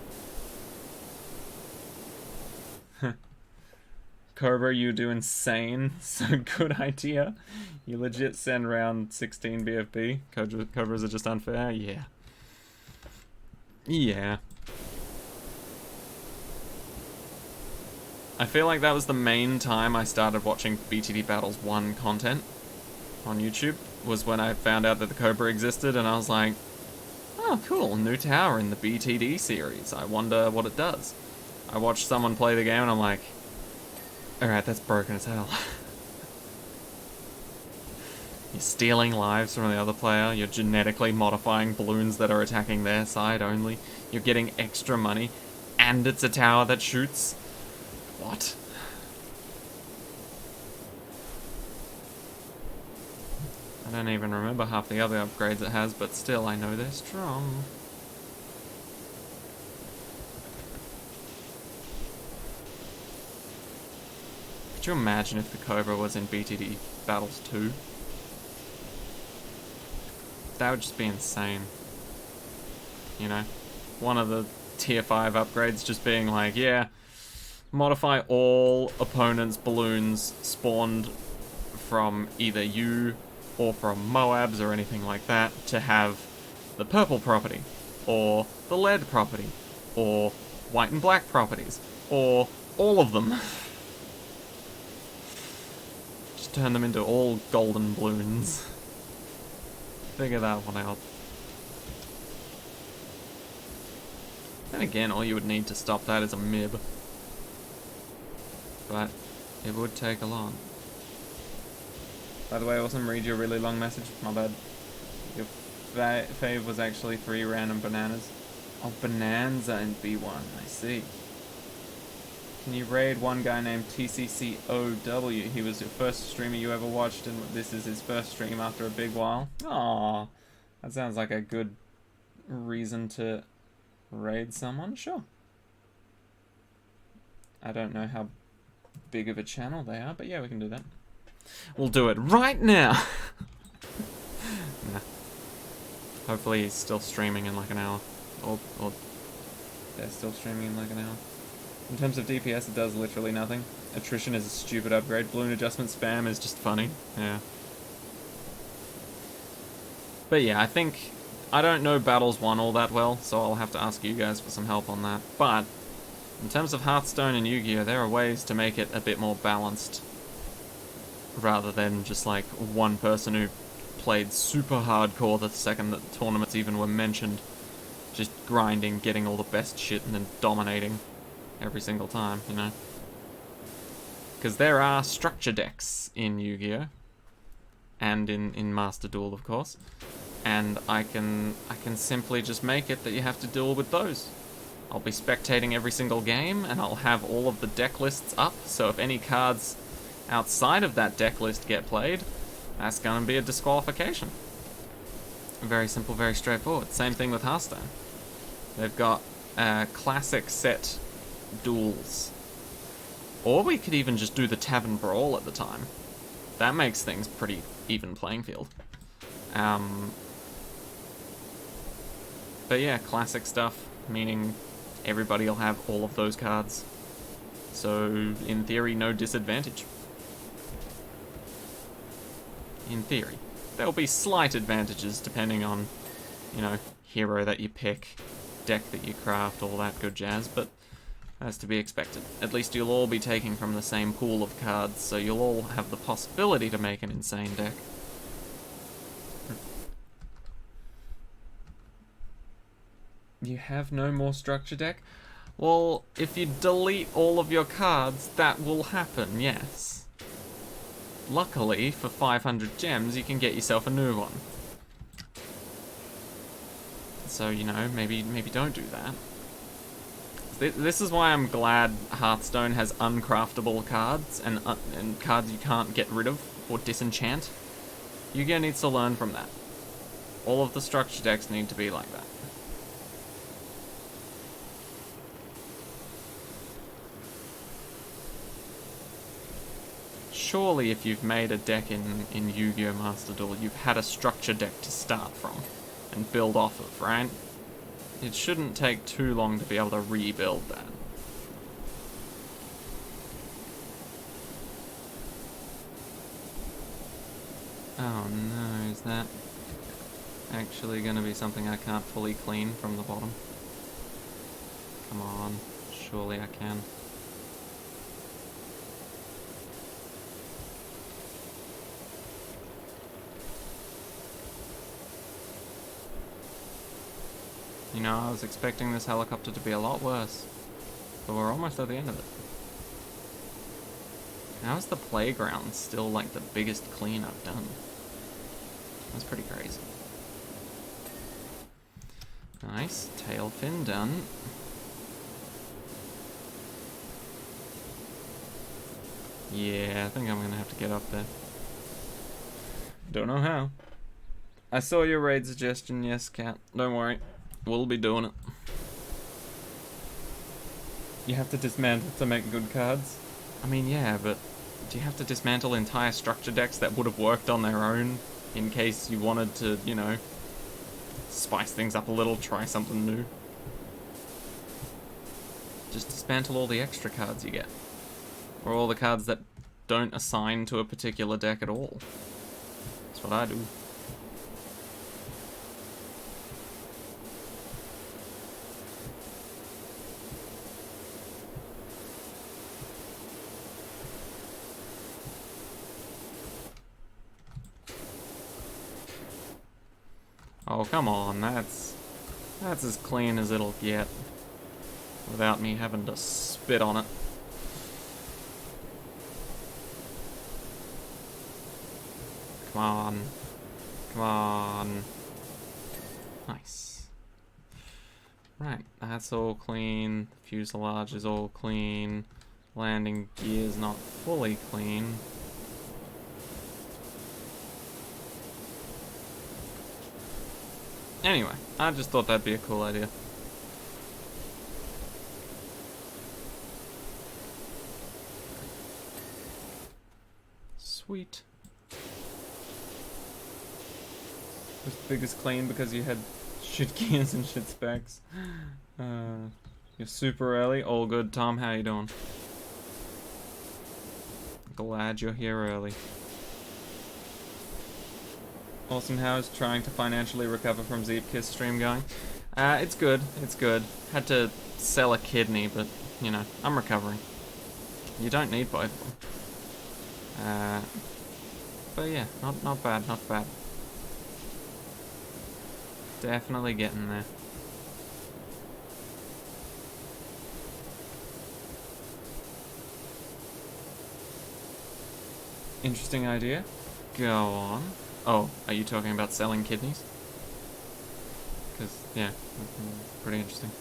Cobra, you do insane. So good idea. You legit send round 16 BFB. Cobras are just unfair? Yeah. Yeah. I feel like that was the main time I started watching BTD Battles 1 content on YouTube, was when I found out that the Cobra existed, and I was like, oh cool, new tower in the BTD series, I wonder what it does. I watched someone play the game and I'm like, alright, that's broken as hell. You're stealing lives from the other player, you're genetically modifying balloons that are attacking their side only, you're getting extra money, and it's a tower that shoots. What? I don't even remember half the other upgrades it has, but still, I know they're strong. Could you imagine if the Cobra was in BTD Battles 2? That would just be insane. You know? One of the tier 5 upgrades just being like, yeah, modify all opponents' balloons spawned from either you or from Moabs or anything like that to have the purple property, or the lead property, or white and black properties, or all of them. Just turn them into all golden balloons. Figure that one out. Then again, all you would need to stop that is a MIB. But it would take a lot. By the way, Awesome, read your really long message. My bad. Your fave was actually 3 random bananas. Oh, Bonanza and B1, I see. Can you raid one guy named TCCOW? He was your first streamer you ever watched, and this is his first stream after a big while. Aww, that sounds like a good reason to raid someone. Sure. I don't know how big of a channel they are, but yeah, we can do that. We'll do it right now. Nah. Hopefully he's still streaming in like an hour. Or they're still streaming in like an hour. In terms of DPS, it does literally nothing. Attrition is a stupid upgrade. Balloon adjustment spam is just funny. Yeah. But yeah, I don't know Battles 1 all that well, so I'll have to ask you guys for some help on that. But in terms of Hearthstone and Yu-Gi-Oh, there are ways to make it a bit more balanced, rather than just like one person who played super hardcore the second that tournaments even were mentioned, just grinding, getting all the best shit and then dominating every single time, you know? Because there are structure decks in Yu-Gi-Oh! And in Master Duel, of course. And I can simply just make it that you have to duel with those. I'll be spectating every single game, and I'll have all of the deck lists up, so if any cards outside of that deck list get played, that's gonna be a disqualification. Very simple, very straightforward. Same thing with Hearthstone. They've got classic set duels. Or we could even just do the Tavern Brawl at the time. That makes things pretty even playing field. But yeah, classic stuff, meaning everybody will have all of those cards. So, in theory, no disadvantage. In theory. There'll be slight advantages depending on, you know, hero that you pick, deck that you craft, all that good jazz, but that's to be expected. At least you'll all be taking from the same pool of cards, so you'll all have the possibility to make an insane deck. You have no more structure deck? Well, if you delete all of your cards, that will happen, yes. Luckily, for 500 gems, you can get yourself a new one. So, you know, maybe don't do that. This is why I'm glad Hearthstone has uncraftable cards and cards you can't get rid of or disenchant. Yu-Gi-Oh! Needs to learn from that. All of the structure decks need to be like that. Surely if you've made a deck in Yu-Gi-Oh! Master Duel, you've had a structure deck to start from and build off of, right? It shouldn't take too long to be able to rebuild that. Oh no, is that actually going to be something I can't fully clean from the bottom? Come on, surely I can. You know, I was expecting this helicopter to be a lot worse, but we're almost at the end of it. How is the playground still like the biggest clean I've done? That's pretty crazy. Nice, tail fin done. Yeah, I think I'm gonna have to get up there. Don't know how. I saw your raid suggestion, yes, Cat. Don't worry. We'll be doing it. You have to dismantle to make good cards? I mean, yeah, but do you have to dismantle entire structure decks that would have worked on their own in case you wanted to, you know, spice things up a little, try something new? Just dismantle all the extra cards you get. Or all the cards that don't assign to a particular deck at all. That's what I do. Oh, come on, that's as clean as it'll get without me having to spit on it. Come on. Come on. Nice. Right, that's all clean. The fuselage is all clean. Landing gear's not fully clean. Anyway, I just thought that'd be a cool idea. Sweet. Was the biggest clean because you had shit gears and shit specs. You're super early. All good, Tom. How you doing? Glad you're here early. Awesome. How's trying to financially recover from Zeepkiss stream going? It's good. It's good. Had to sell a kidney, but you know, I'm recovering. You don't need both of them. But yeah, not bad, not bad. Definitely getting there. Interesting idea. Go on. Oh, are you talking about selling kidneys? Because, yeah, pretty interesting.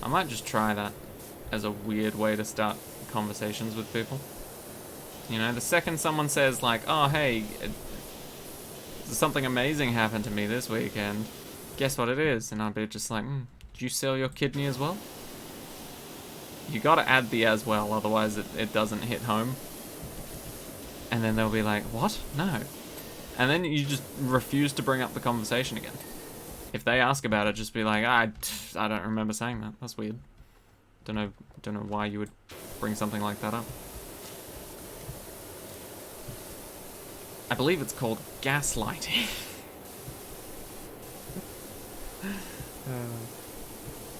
I might just try that as a weird way to start conversations with people. You know, the second someone says, like, oh, hey, something amazing happened to me this weekend, guess what it is? And I'll be just like, did you sell your kidney as well? You gotta add the as well, otherwise it doesn't hit home. And then they'll be like, what? No. And then you just refuse to bring up the conversation again. If they ask about it, just be like, I don't remember saying that. That's weird. Don't know why you would bring something like that up. I believe it's called gaslighting.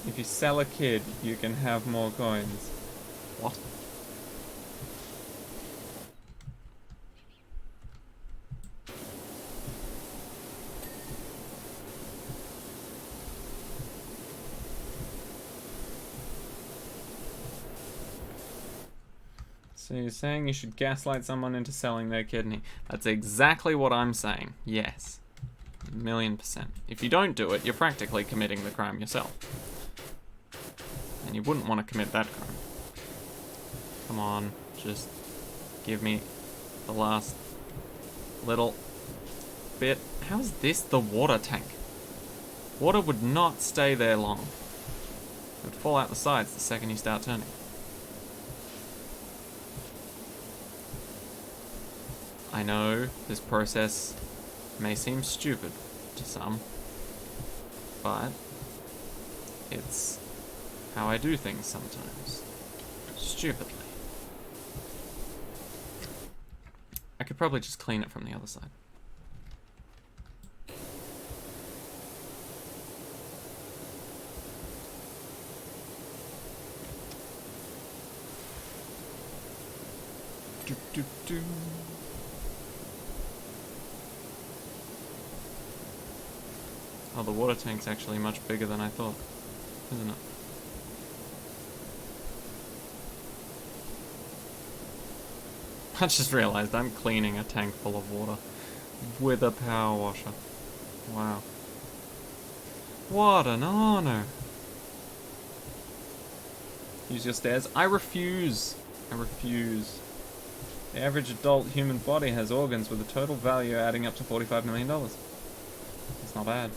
If you sell a kid, you can have more coins. What? So you're saying you should gaslight someone into selling their kidney. That's exactly what I'm saying. Yes. 1,000,000%. If you don't do it, you're practically committing the crime yourself. And you wouldn't want to commit that crime. Come on, just give me the last little bit. How's this the water tank? Water would not stay there long. It would fall out the sides the second you start turning. I know this process may seem stupid to some, but it's how I do things sometimes. Stupidly. I could probably just clean it from the other side. Do, do, do. Oh, the water tank's actually much bigger than I thought, isn't it? I just realized I'm cleaning a tank full of water with a power washer. Wow. What an honor. Use your stairs. I refuse. I refuse. The average adult human body has organs with a total value adding up to $45 million. That's not bad.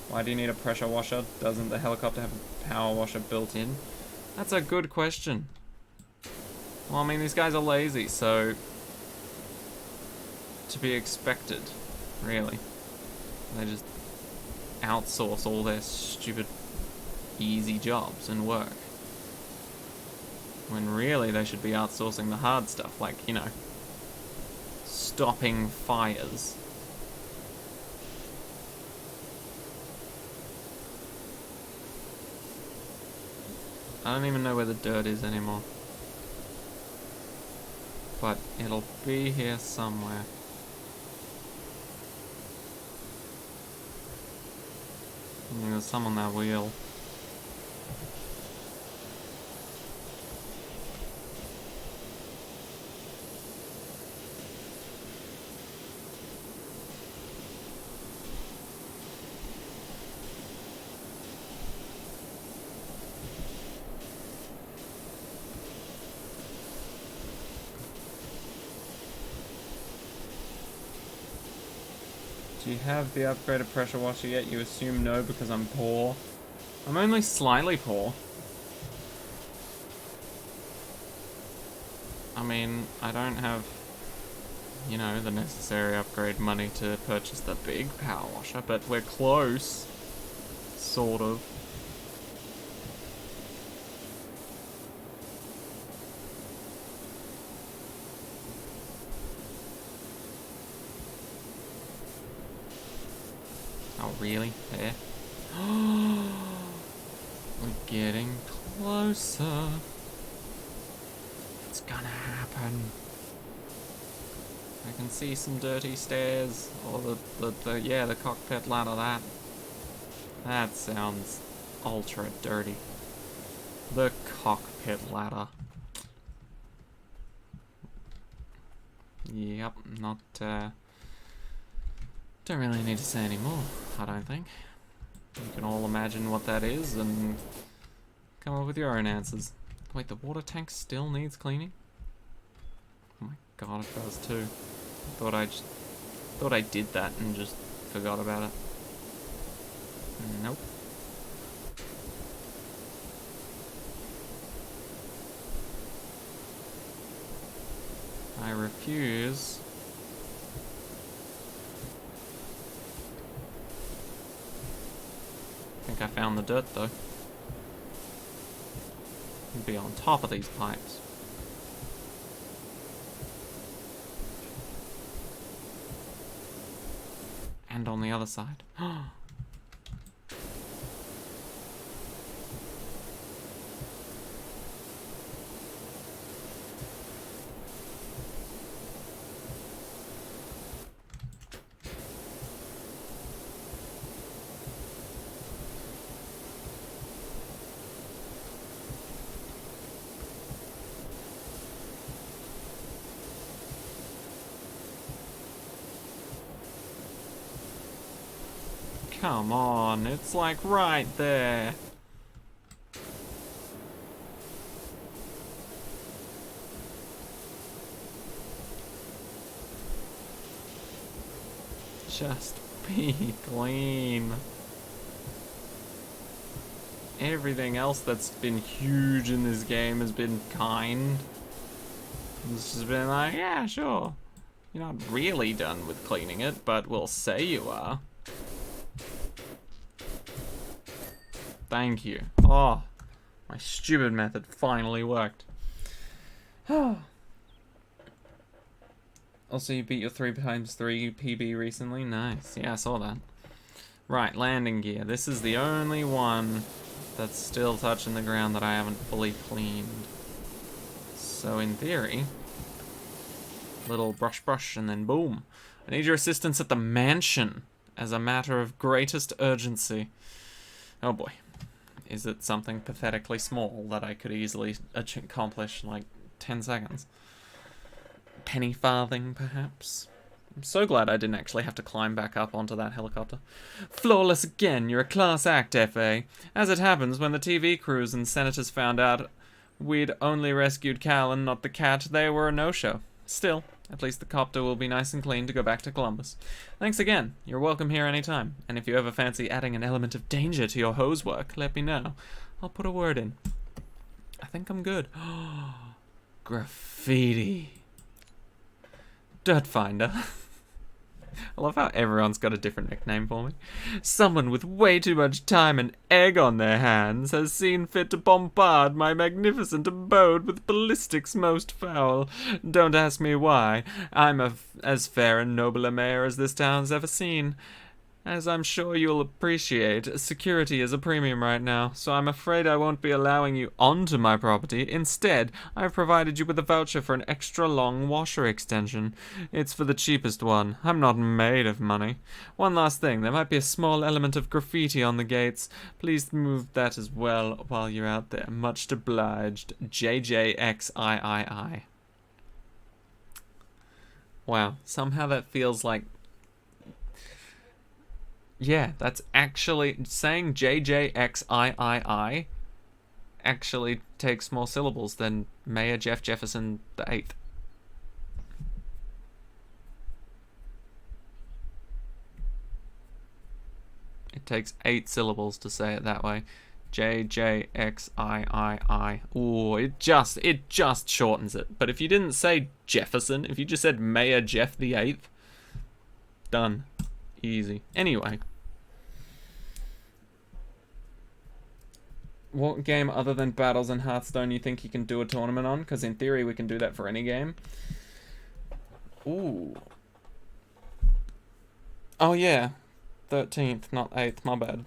Why do you need a pressure washer? Doesn't the helicopter have a power washer built in? That's a good question. Well, I mean, these guys are lazy, so to be expected, really. They just outsource all their stupid, easy jobs and work. When really they should be outsourcing the hard stuff, like, you know, stopping fires. I don't even know where the dirt is anymore. But it'll be here somewhere. I mean, there's some on that wheel. Do you have the upgraded pressure washer yet? You assume no because I'm poor. I'm only slightly poor. I mean, I don't have, you know, the necessary upgrade money to purchase the big power washer, but we're close. Sort of. Oh, really? There? We're getting closer. It's gonna happen. I can see some dirty stairs. Or the cockpit ladder, that sounds ultra dirty. The cockpit ladder. Yep, not, don't really need to say any more, I don't think. You can all imagine what that is and come up with your own answers. Wait, the water tank still needs cleaning? Oh my god, it does too. I thought I did that and just forgot about it. Nope. I refuse. I think I found the dirt though. It'd be on top of these pipes. And on the other side. Come on, it's like right there. Just be clean. Everything else that's been huge in this game has been kind. It's just been like, yeah, sure. You're not really done with cleaning it, but we'll say you are. Thank you. Oh, my stupid method finally worked. Also, you beat your 3x3 PB recently? Nice. Yeah, I saw that. Right, landing gear. This is the only one that's still touching the ground that I haven't fully cleaned. So, in theory, little brush, and then boom. I need your assistance at the mansion as a matter of greatest urgency. Oh boy. Is it something pathetically small that I could easily accomplish in like 10 seconds? Penny farthing, perhaps? I'm so glad I didn't actually have to climb back up onto that helicopter. Flawless again, you're a class act, FA. As it happens, when the TV crews and senators found out we'd only rescued Cal and not the cat, they were a no-show. Still, at least the copter will be nice and clean to go back to Columbus. Thanks again. You're welcome here anytime. And if you ever fancy adding an element of danger to your hose work, let me know. I'll put a word in. I think I'm good. Graffiti. Dirt finder. I love how everyone's got a different nickname for me. Someone with way too much time and egg on their hands has seen fit to bombard my magnificent abode with ballistics most foul. Don't ask me why. I'm as fair and noble a mayor as this town's ever seen. As I'm sure you'll appreciate, security is a premium right now, so I'm afraid I won't be allowing you onto my property. Instead, I've provided you with a voucher for an extra long washer extension. It's for the cheapest one. I'm not made of money. One last thing, there might be a small element of graffiti on the gates. Please move that as well while you're out there. Much obliged, JJXIII. Wow, somehow that feels like... Yeah, that's actually... Saying JJXIII actually takes more syllables than Mayor Jeff Jefferson the 8th. It takes 8 syllables to say it that way. JJXIII. Ooh, it just shortens it. But if you didn't say Jefferson, if you just said Mayor Jeff the 8th, done. Easy. Anyway. What game other than Battles and Hearthstone you think you can do a tournament on? Because in theory we can do that for any game. Ooh. Oh yeah. 13th, not 8th. My bad.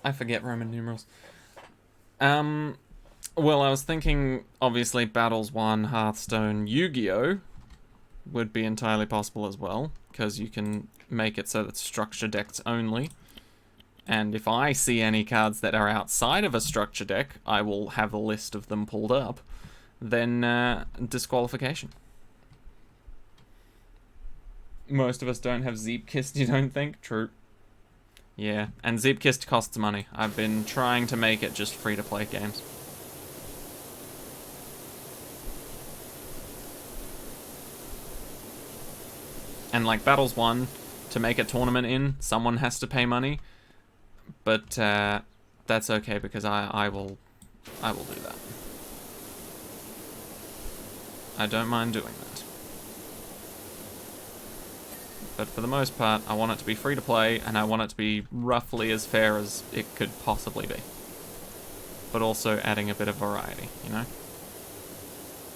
I forget Roman numerals. Well, I was thinking, obviously, Battles 1, Hearthstone, Yu-Gi-Oh! Would be entirely possible as well, because you can make it so that structure decks only. And if I see any cards that are outside of a structure deck, I will have a list of them pulled up. Then, disqualification. Most of us don't have Zeepkist, you don't think? True. Yeah, and Zeepkist costs money. I've been trying to make it just free-to-play games. And like Battles 1, to make a tournament in, someone has to pay money. But that's okay because I will do that. I don't mind doing that. But for the most part, I want it to be free to play, and I want it to be roughly as fair as it could possibly be. But also adding a bit of variety, you know?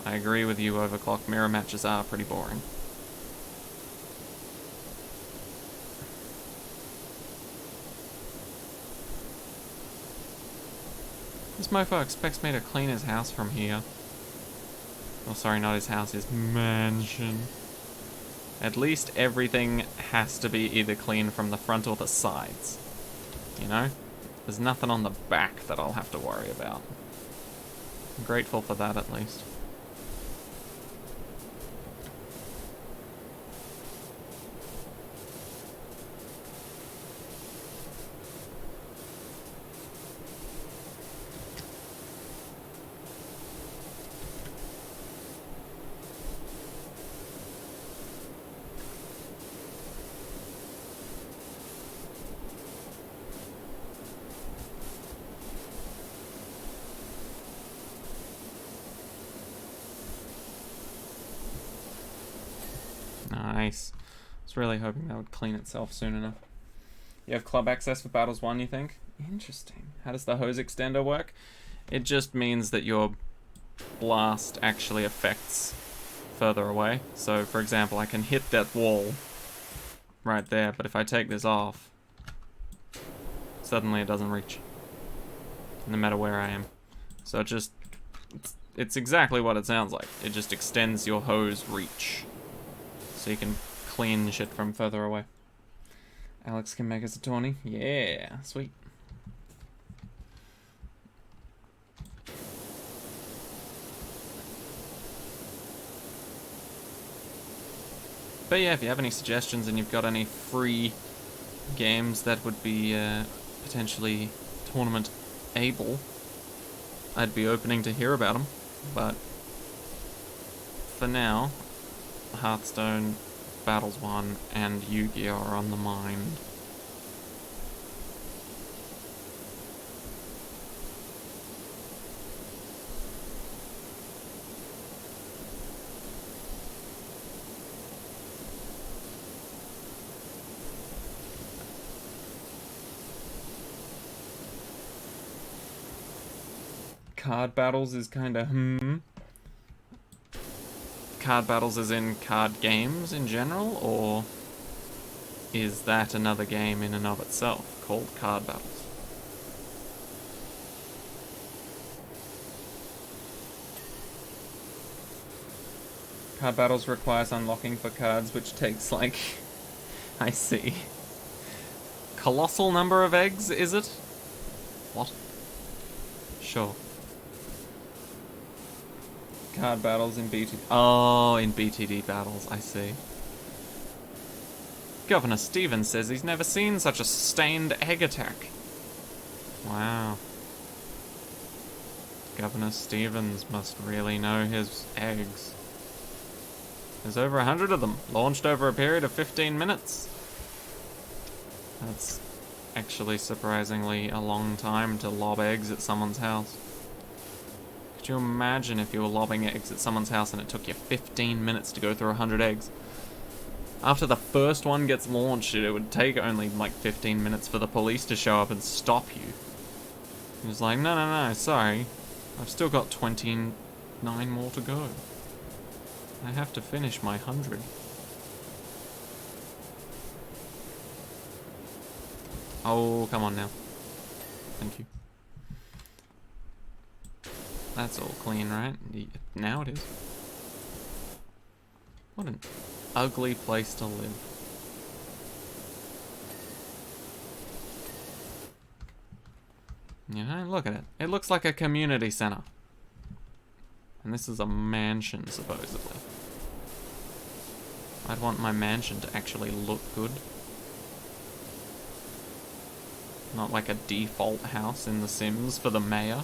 I agree with you, Overclock. Mirror matches are pretty boring. This mofo expects me to clean his house from here. Oh, sorry, not his house, his mansion. At least everything has to be either clean from the front or the sides. You know? There's nothing on the back that I'll have to worry about. I'm grateful for that, at least. Nice. I was really hoping that would clean itself soon enough. You have club access for Battles 1, you think? Interesting. How does the hose extender work? It just means that your blast actually affects further away. So, for example, I can hit that wall right there, but if I take this off, suddenly it doesn't reach. No matter where I am. So it just... It's exactly what it sounds like. It just extends your hose reach. So you can clean shit from further away. Alex can make us a tourney? Yeah, sweet. But yeah, if you have any suggestions and you've got any free games that would be potentially tournament able, I'd be opening to hear about them. But for now, Hearthstone, Battles 1, and Yu-Gi-Oh! Are on the mind. card battles is kind of Card battles as in card games in general, or is that another game in and of itself called card battles? Card battles requires unlocking for cards, which takes like... I see. Colossal number of eggs, is it? What? Sure. Card battles in BTD. Oh, in BTD battles, I see. Governor Stevens says he's never seen such a sustained egg attack. Wow. Governor Stevens must really know his eggs. There's over 100 of them, launched over a period of 15 minutes. That's actually surprisingly a long time to lob eggs at someone's house. Could you imagine if you were lobbing eggs at someone's house and it took you 15 minutes to go through 100 eggs? After the first one gets launched, it would take only like 15 minutes for the police to show up and stop you. He was like, no, sorry. I've still got 29 more to go. I have to finish my 100. Oh, come on now. Thank you. That's all clean, right? Now it is. What an ugly place to live. You know, look at it. It looks like a community center. And this is a mansion, supposedly. I'd want my mansion to actually look good. Not like a default house in The Sims for the mayor.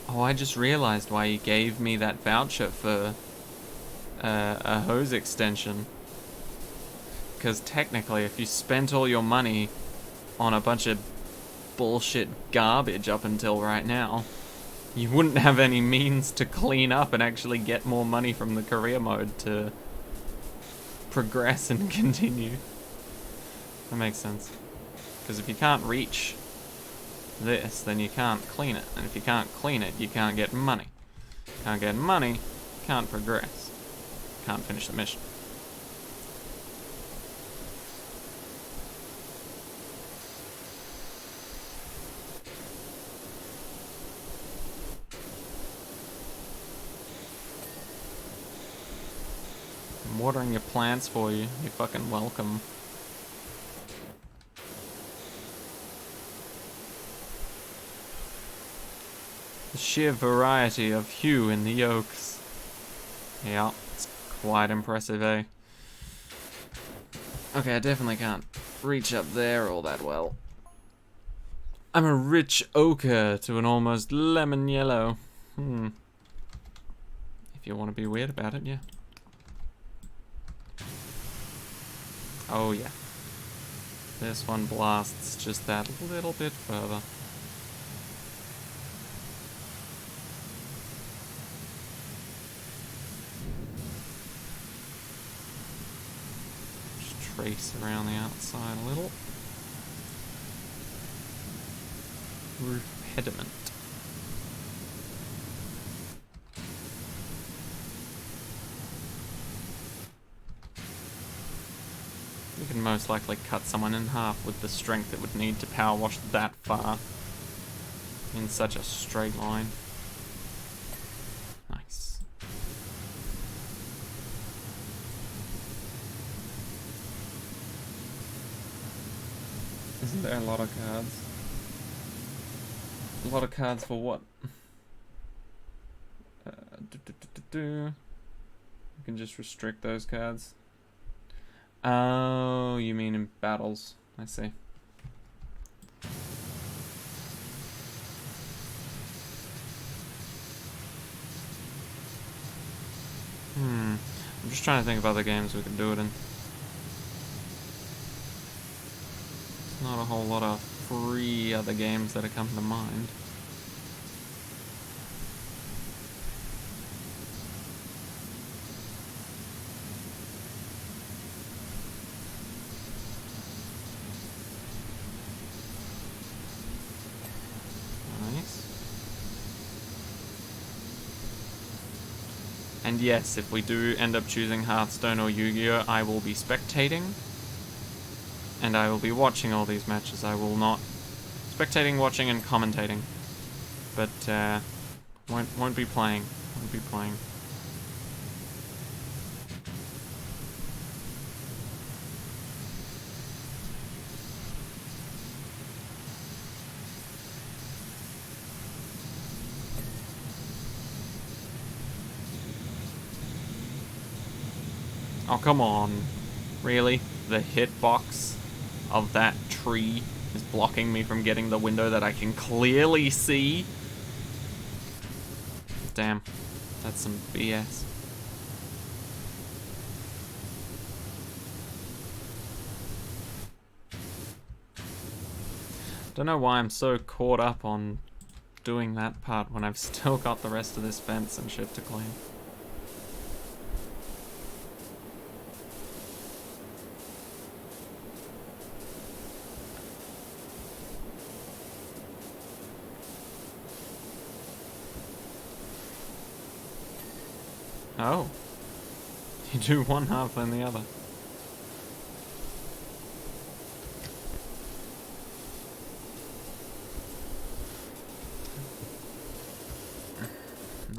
Oh, I just realized why he gave me that voucher for a hose extension. Because technically, if you spent all your money on a bunch of bullshit garbage up until right now, you wouldn't have any means to clean up and actually get more money from the career mode to progress and continue. That makes sense. Because if you can't reach this, then you can't clean it. And if you can't clean it, you can't get money. Can't get money, can't progress. Can't finish the mission. I'm watering your plants for you. You're fucking welcome. The sheer variety of hue in the yolks. Yeah, it's quite impressive, eh? Okay, I definitely can't reach up there all that well. I'm a rich ochre to an almost lemon yellow. If you want to be weird about it, yeah. Oh yeah. This one blasts just that little bit further. Just trace around the outside a little. Roof pediment. You can most likely cut someone in half with the strength it would need to power wash that far in such a straight line. Nice. Isn't there a lot of cards? A lot of cards for what? You can just restrict those cards. Oh, you mean in battles. I see. I'm just trying to think of other games we could do it in. There's not a whole lot of free other games that are coming to mind. And yes, if we do end up choosing Hearthstone or Yu-Gi-Oh, I will be spectating. And I will be watching all these matches. I will not... Spectating, watching, and commentating. But, won't be playing. Won't be playing. Oh, come on. Really? The hitbox of that tree is blocking me from getting the window that I can clearly see? Damn. That's some BS. Don't know why I'm so caught up on doing that part when I've still got the rest of this fence and shit to clean. Oh. You do one half then the other.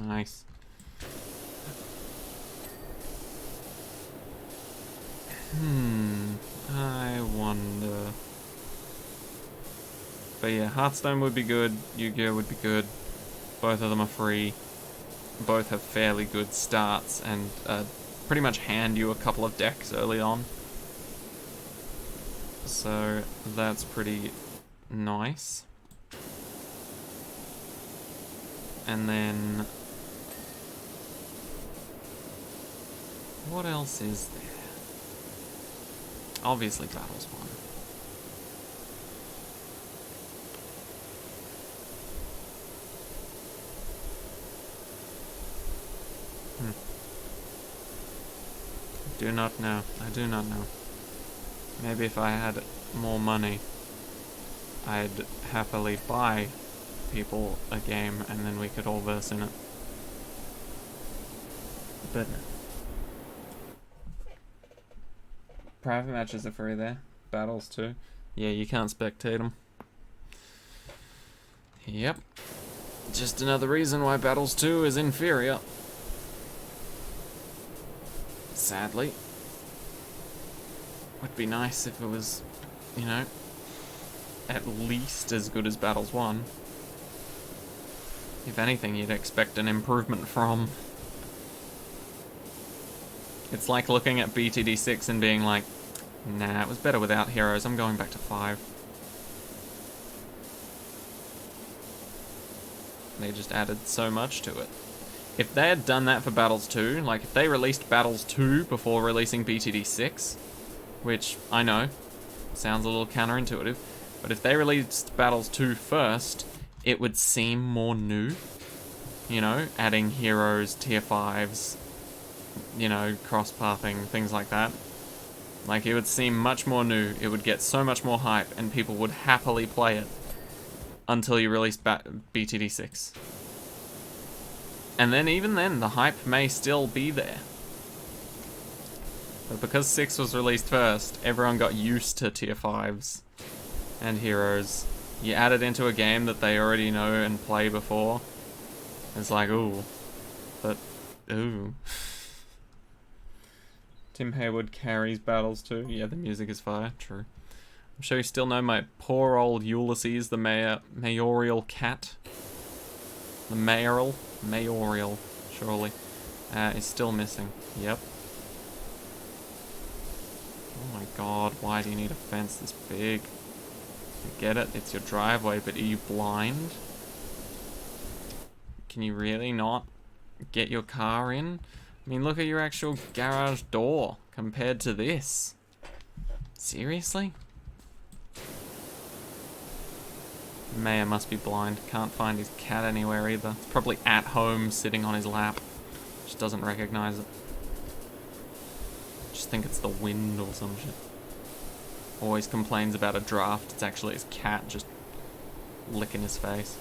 Nice. I wonder. But yeah, Hearthstone would be good, Yu-Gi-Oh would be good. Both of them are free. Both have fairly good starts and pretty much hand you a couple of decks early on. So that's pretty nice. And then... what else is there? Obviously Battles 1. Do not know. I do not know. Maybe if I had more money, I'd happily buy people a game and then we could all verse in it. But no. Private matches are free there. Battles too. Yeah, you can't spectate them. Yep. Just another reason why Battles 2 is inferior. Sadly. Would be nice if it was, you know, at least as good as Battles 1. If anything, you'd expect an improvement from. It's like looking at BTD 6 and being like, nah, it was better without heroes, I'm going back to 5. They just added so much to it. If they had done that for Battles 2, like if they released Battles 2 before releasing BTD 6, which I know sounds a little counterintuitive, but if they released Battles 2 first, it would seem more new. You know, adding heroes, tier 5s, you know, cross-pathing, things like that. Like, it would seem much more new, it would get so much more hype, and people would happily play it until you release BTD 6. And then, even then, the hype may still be there. But because 6 was released first, everyone got used to tier 5s and heroes. You add it into a game that they already know and play before. It's like, ooh. But, ooh. Tim Haywood carries Battles too. Yeah, the music is fire. True. I'm sure you still know my poor old Ulysses, the mayoral cat. The mayoral, surely, is still missing. Yep. Oh my god, why do you need a fence this big? I get it, it's your driveway, but are you blind? Can you really not get your car in? I mean, look at your actual garage door compared to this. Seriously? Mayor must be blind. Can't find his cat anywhere either. It's probably at home sitting on his lap. Just doesn't recognize it. Just think it's the wind or some shit. Always complains about a draft. It's actually his cat just licking his face.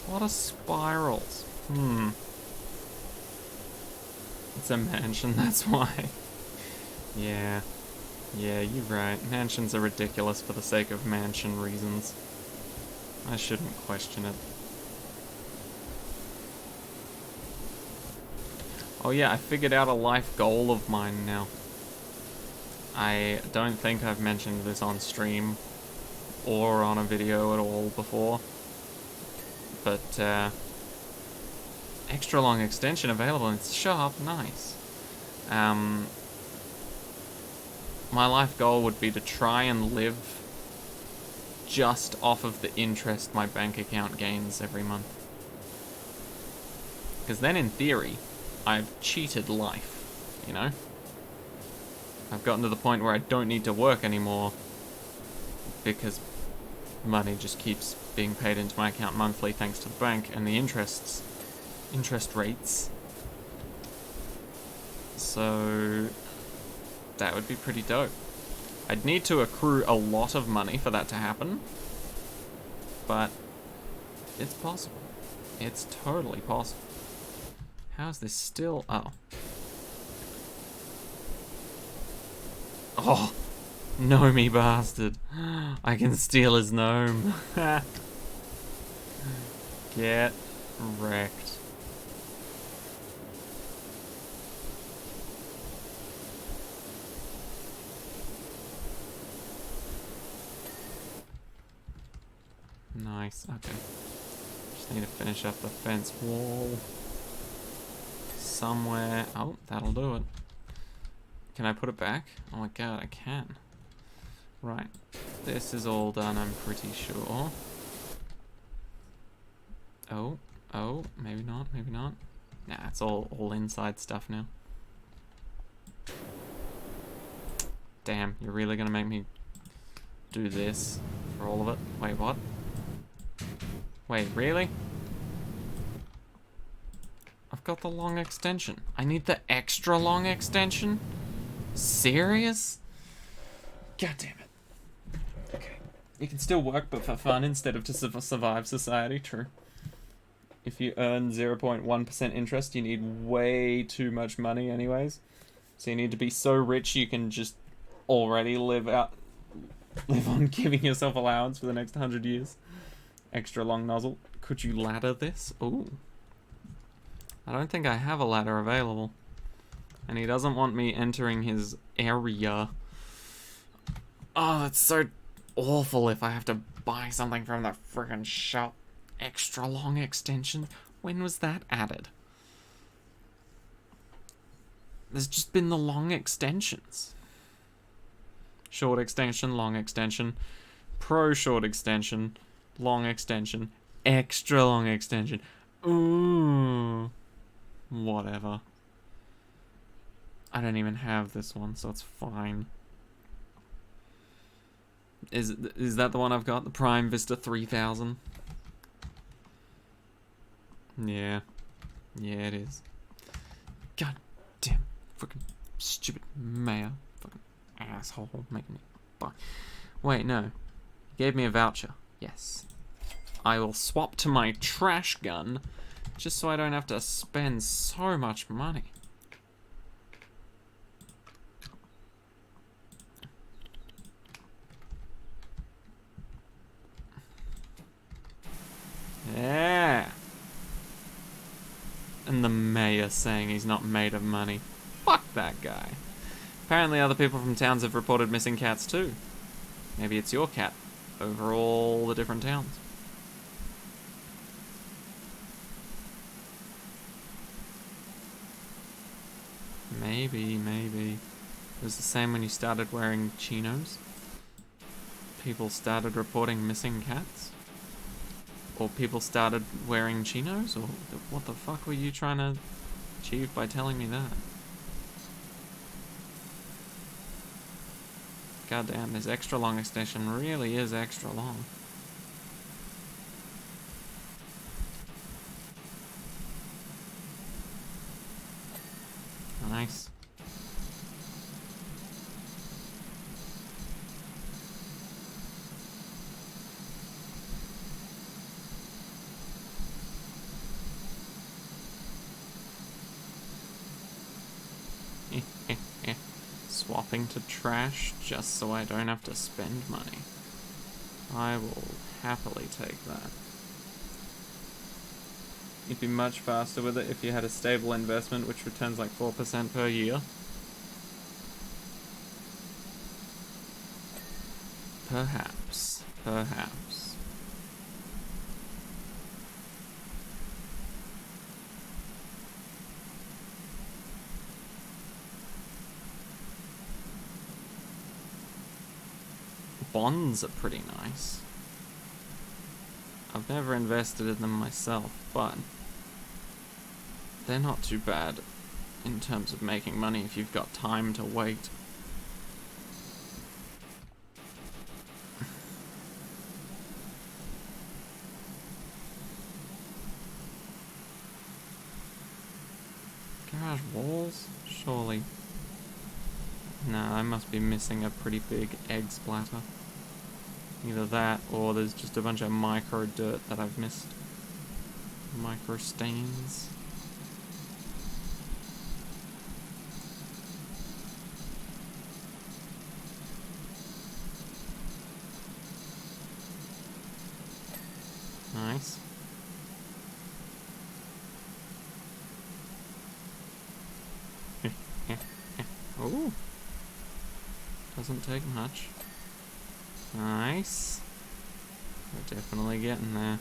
A lot of spirals. It's a mansion, that's why. Yeah. Yeah, you're right. Mansions are ridiculous for the sake of mansion reasons. I shouldn't question it. Oh yeah, I figured out a life goal of mine now. I don't think I've mentioned this on stream or on a video at all before. But, extra long extension available in shop, nice. My life goal would be to try and live just off of the interest my bank account gains every month. Because then, in theory, I've cheated life, you know? I've gotten to the point where I don't need to work anymore because money just keeps being paid into my account monthly thanks to the bank and the interest rates. So that would be pretty dope. I'd need to accrue a lot of money for that to happen, but it's possible. It's totally possible. How's this still? Oh. Oh! Gnomey bastard. I can steal his gnome. Get wrecked. Nice, okay. Just need to finish up the fence wall. Somewhere. Oh, that'll do it. Can I put it back? Oh my god, I can. Right. This is all done, I'm pretty sure. Oh, maybe not, maybe not. Nah, it's all inside stuff now. Damn, you're really gonna make me do this for all of it? Wait, what? Wait, really? I've got the long extension. I need the extra long extension? Serious? God damn it. Okay. You can still work, but for fun instead of to survive society, true. If you earn 0.1% interest, you need way too much money anyways. So you need to be so rich you can just already live on giving yourself allowance for the next 100 years. Extra long nozzle. Could you ladder this? Ooh. I don't think I have a ladder available. And he doesn't want me entering his area. Oh, that's so awful if I have to buy something from the friggin' shop. Extra long extension? When was that added? There's just been the long extensions. Short extension, long extension, pro short extension, long extension, extra long extension. Ooh. Whatever. I don't even have this one, so it's fine. Is that the one I've got? The Prime Vista 3000? Yeah. Yeah, it is. God damn. Freaking stupid mayor. Fucking asshole making me buy. Wait, no. He gave me a voucher. Yes. I will swap to my trash gun just so I don't have to spend so much money. Yeah. And the mayor saying he's not made of money. Fuck that guy. Apparently other people from towns have reported missing cats too. Maybe it's your cat over all the different towns. Maybe. It was the same when you started wearing chinos. People started reporting missing cats. Or people started wearing chinos? Or what the fuck were you trying to achieve by telling me that? God damn, this extra long extension really is extra long. Nice. nothing to trash just so I don't have to spend money. I will happily take that. You'd be much faster with it if you had a stable investment which returns like 4% per year. Perhaps. Perhaps. Bonds are pretty nice. I've never invested in them myself, but they're not too bad in terms of making money if you've got time to wait. Garage walls? Surely. Nah, I must be missing a pretty big egg splatter. Either that, or there's just a bunch of micro dirt that I've missed. Micro stains. Nice. Ooh. Doesn't take much. Nice. We're definitely getting there.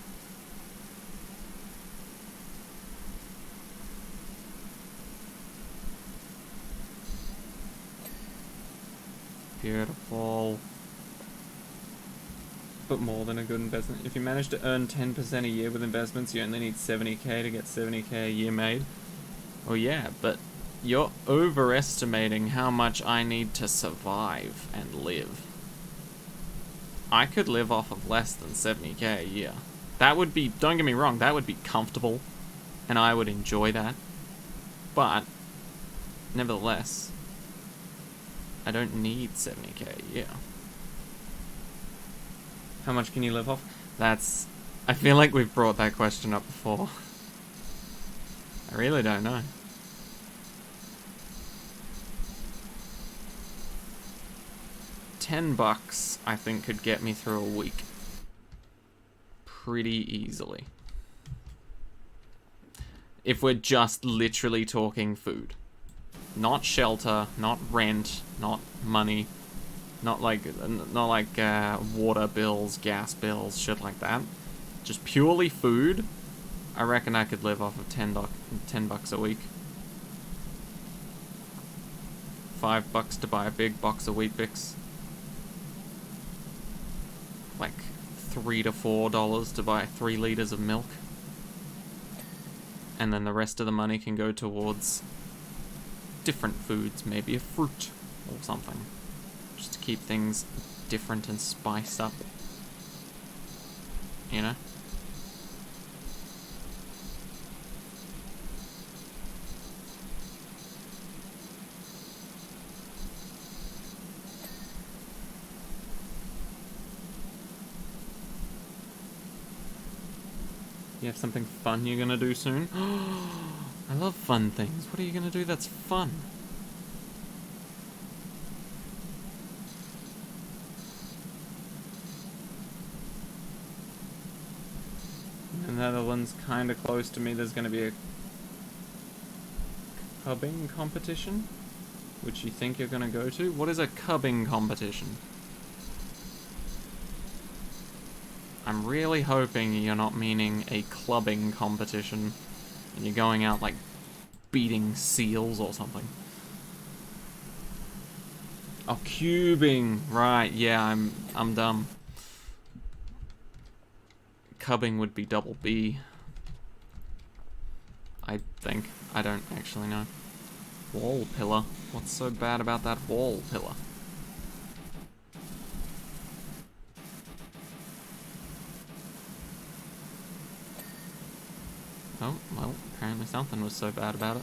Beautiful. But more than a good investment. If you manage to earn 10% a year with investments, you only need 70k to get 70k a year made. Oh yeah, but you're overestimating how much I need to survive and live. I could live off of less than 70k a year. That would be, don't get me wrong, that would be comfortable, and I would enjoy that. But, nevertheless, I don't need 70k a year. How much can you live off? That's... I feel like we've brought that question up before. I really don't know. $10, I think, could get me through a week. Pretty easily. If we're just literally talking food. Not shelter, not rent, not money, not like water bills, gas bills, shit like that. Just purely food. I reckon I could live off of $10 a week. $5 to buy a big box of Weet-Bix. Like $3 to $4 to buy 3 liters of milk. And then the rest of the money can go towards different foods, maybe a fruit or something. Just to keep things different and spiced up. You know? You have something fun you're gonna do soon? I love fun things. What are you gonna do that's fun? The Netherlands kinda close to me. There's gonna be a cubbing competition, which you think you're gonna go to? What is a cubbing competition? I'm really hoping you're not meaning a clubbing competition and you're going out like beating seals or something. Oh, cubing. Right, yeah, I'm dumb. Cubbing would be double B. I think. I don't actually know. Wall pillar. What's so bad about that wall pillar? Oh, well, apparently something was so bad about it.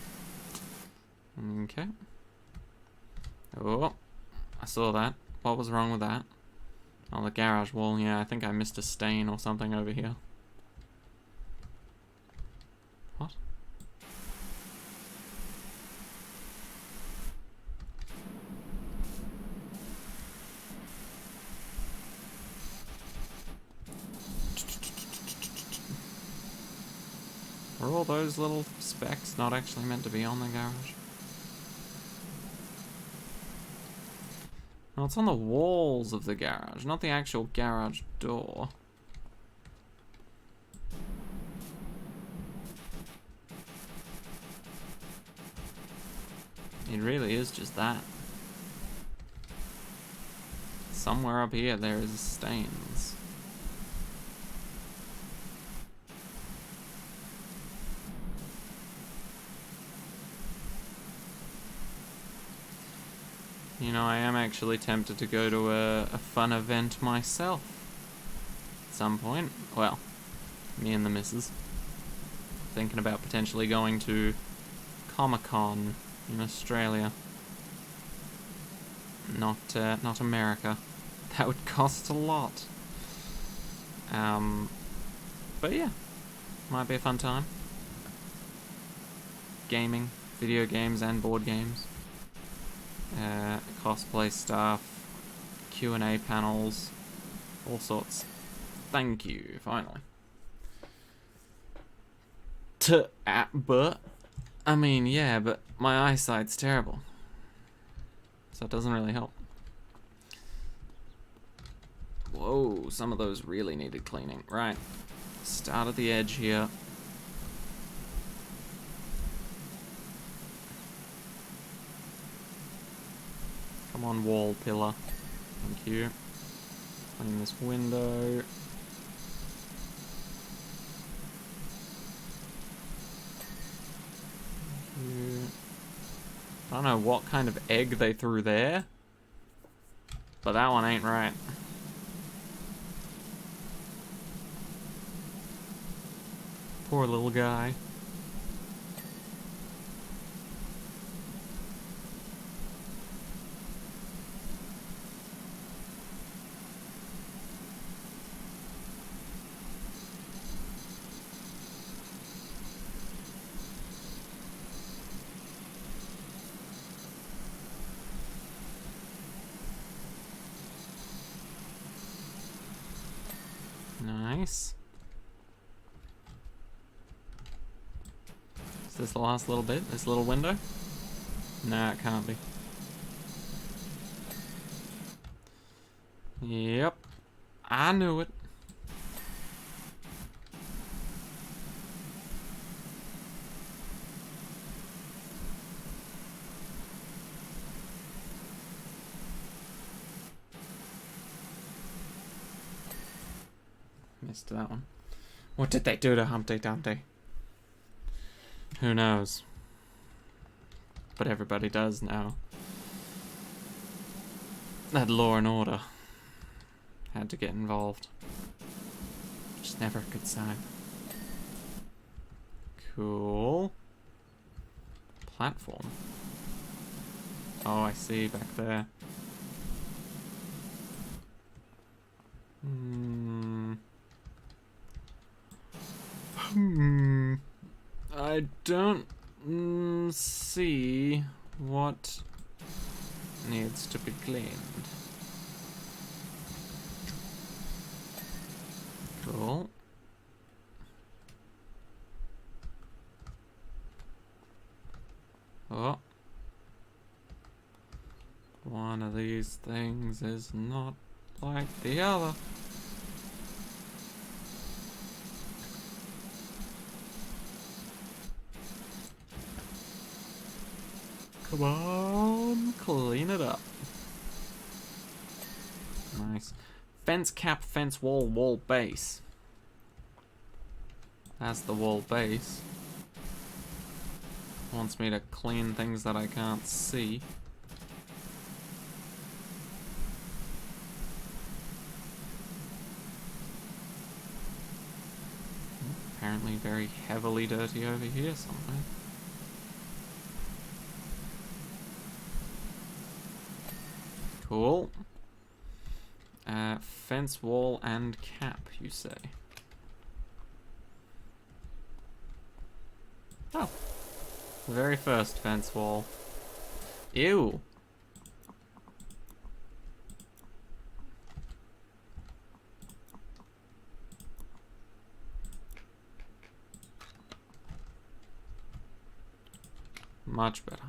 Okay. Oh, I saw that. What was wrong with that? Oh, the garage wall. Yeah, I think I missed a stain or something over here. What? Are all those little specks not actually meant to be on the garage? No, it's on the walls of the garage, not the actual garage door. It really is just that. Somewhere up here there is stains. You know, I am actually tempted to go to a fun event myself at some point. Well, me and the missus. Thinking about potentially going to Comic-Con in Australia. Not America. That would cost a lot. But yeah, might be a fun time. Gaming, video games and board games. Cosplay stuff, Q&A panels, all sorts. Thank you, finally. But, I mean, yeah, but my eyesight's terrible. So it doesn't really help. Whoa, some of those really needed cleaning. Right, start at the edge here. Come on, wall pillar. Thank you. Clean this window. Thank you. I don't know what kind of egg they threw there, but that one ain't right. Poor little guy. Nice. Is this the last little bit? This little window? Nah, it can't be. Yep. I knew it. Missed that one. What did they do to Humpty Dumpty? Who knows? But everybody does know. That Law and Order had to get involved. Which is never a good sign. Cool. Platform. Oh, I see back there. I don't see what needs to be cleaned. Cool. Oh. One of these things is not like the other. Come on, clean it up. Nice. Fence cap, fence wall, wall base. That's the wall base. Wants me to clean things that I can't see. Apparently very heavily dirty over here somewhere. Cool. Fence, wall, and cap, you say? Oh. The very first fence wall. Ew. Much better.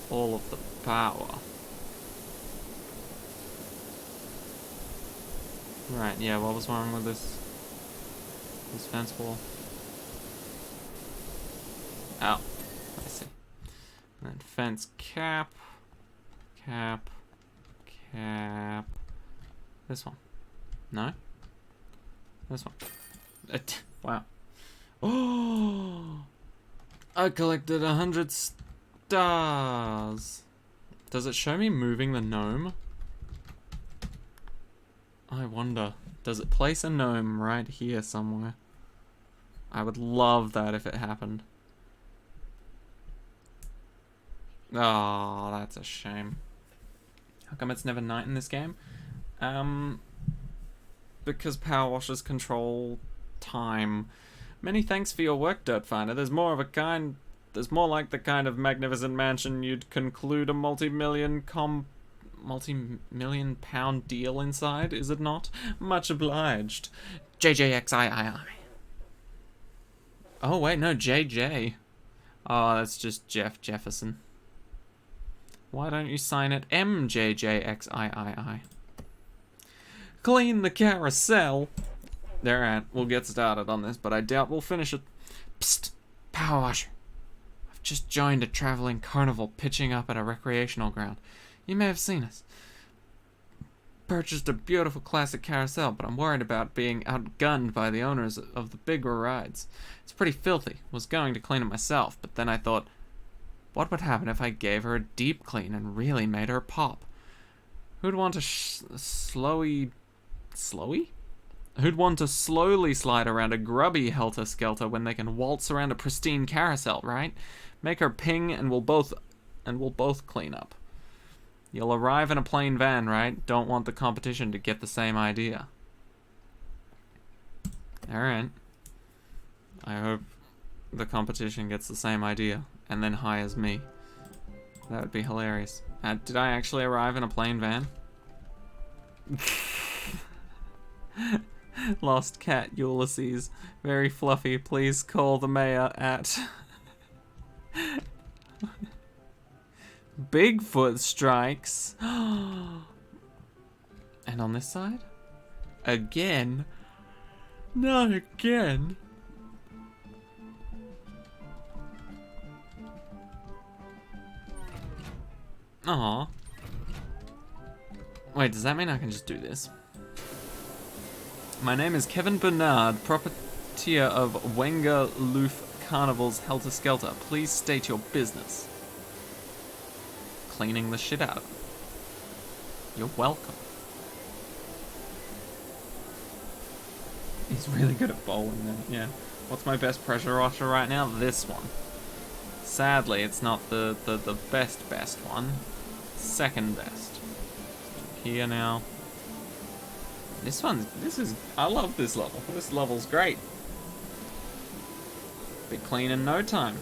All of the power. Right, yeah, what was wrong with this fence wall? Oh, I see. And then fence cap. Cap. Cap. This one. No? This one. Wow. Oh! I collected 100 stars. Does it show me moving the gnome? I wonder. Does it place a gnome right here somewhere? I would love that if it happened. Oh, that's a shame. How come it's never night in this game? Because power washers control time. Many thanks for your work, Dirt Finder. There's more like the kind of magnificent mansion you'd conclude a multi-million pound deal inside, is it not? Much obliged. JJXIII. Oh wait, no, JJ. Oh, that's just Jeff Jefferson. Why don't you sign it MJJXIII? Clean the carousel. Alright, we'll get started on this, but I doubt we'll finish it. Psst, Power Washer. I've just joined a traveling carnival pitching up at a recreational ground. You may have seen us. Purchased a beautiful classic carousel, but I'm worried about being outgunned by the owners of the bigger rides. It's pretty filthy. Was going to clean it myself, but then I thought, what would happen if I gave her a deep clean and really made her pop? Who'd want to slowly slide around a grubby helter-skelter when they can waltz around a pristine carousel, right? Make her ping and we'll both clean up. You'll arrive in a plain van, right? Don't want the competition to get the same idea. Alright. I hope the competition gets the same idea and then hires me. That would be hilarious. Did I actually arrive in a plain van? Lost cat Ulysses. Very fluffy. Please call the mayor at... Bigfoot strikes. And on this side? Again? Not again. Aw. Wait, does that mean I can just do this? My name is Kevin Bernard, proprietor of Wenger Loof Carnival's Helter Skelter. Please state your business. Cleaning the shit out of them. You're welcome. He's really good at bowling then, yeah. What's my best pressure washer right now? This one. Sadly, it's not the best one. Second best. Here now. I love this level. This level's great. Be clean in no time.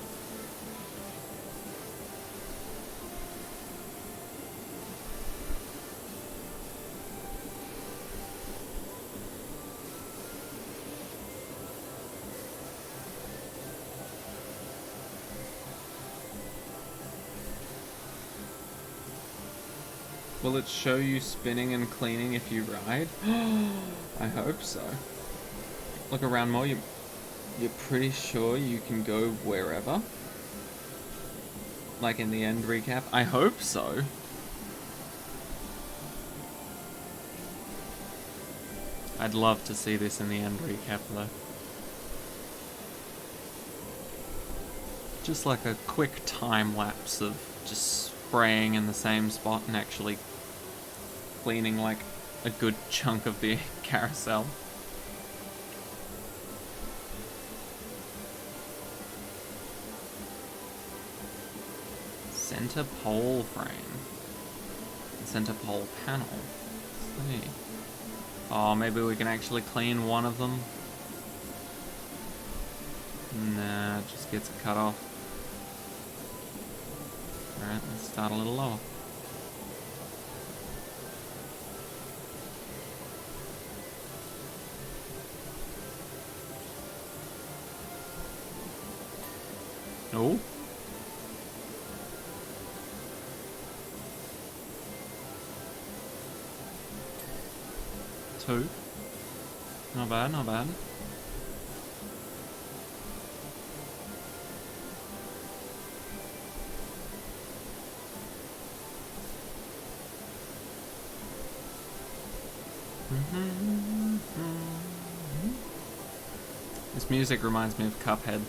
Will it show you spinning and cleaning if you ride? I hope so. Look around more, you're pretty sure you can go wherever? Like in the end recap? I hope so. I'd love to see this in the end recap though. Just like a quick time lapse of just spraying in the same spot and actually cleaning like a good chunk of the carousel. Center pole frame. Center pole panel. Let's see. Oh, maybe we can actually clean one of them. Nah, it just gets cut off. Alright, let's start a little lower. Oh. Two. Not bad, not bad. This music reminds me of Cuphead.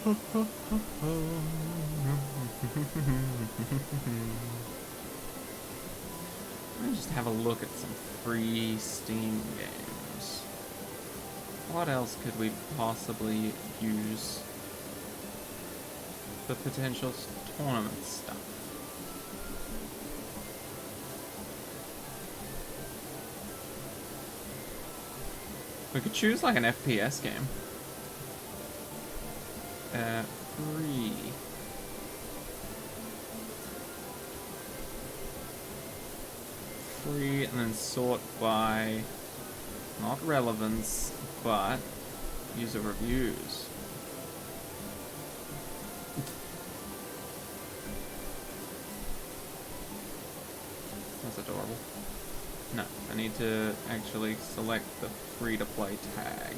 Let me just have a look at some free Steam games. What else could we possibly use for potential tournament stuff? We could choose like an FPS game. Free. Free and then sort by not relevance, but user reviews. That's adorable. No, I need to actually select the free-to-play tag.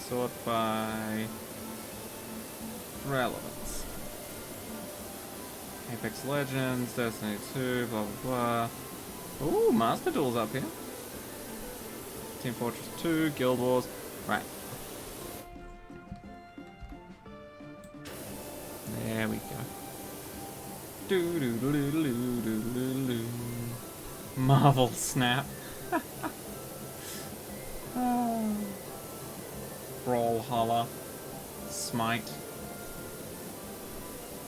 Sort by relevance. Apex Legends, Destiny 2, blah blah blah. Ooh, Master Duel's up here. Team Fortress 2, Guild Wars. Right. There we go. Marvel Snap. Brawlhalla. Smite.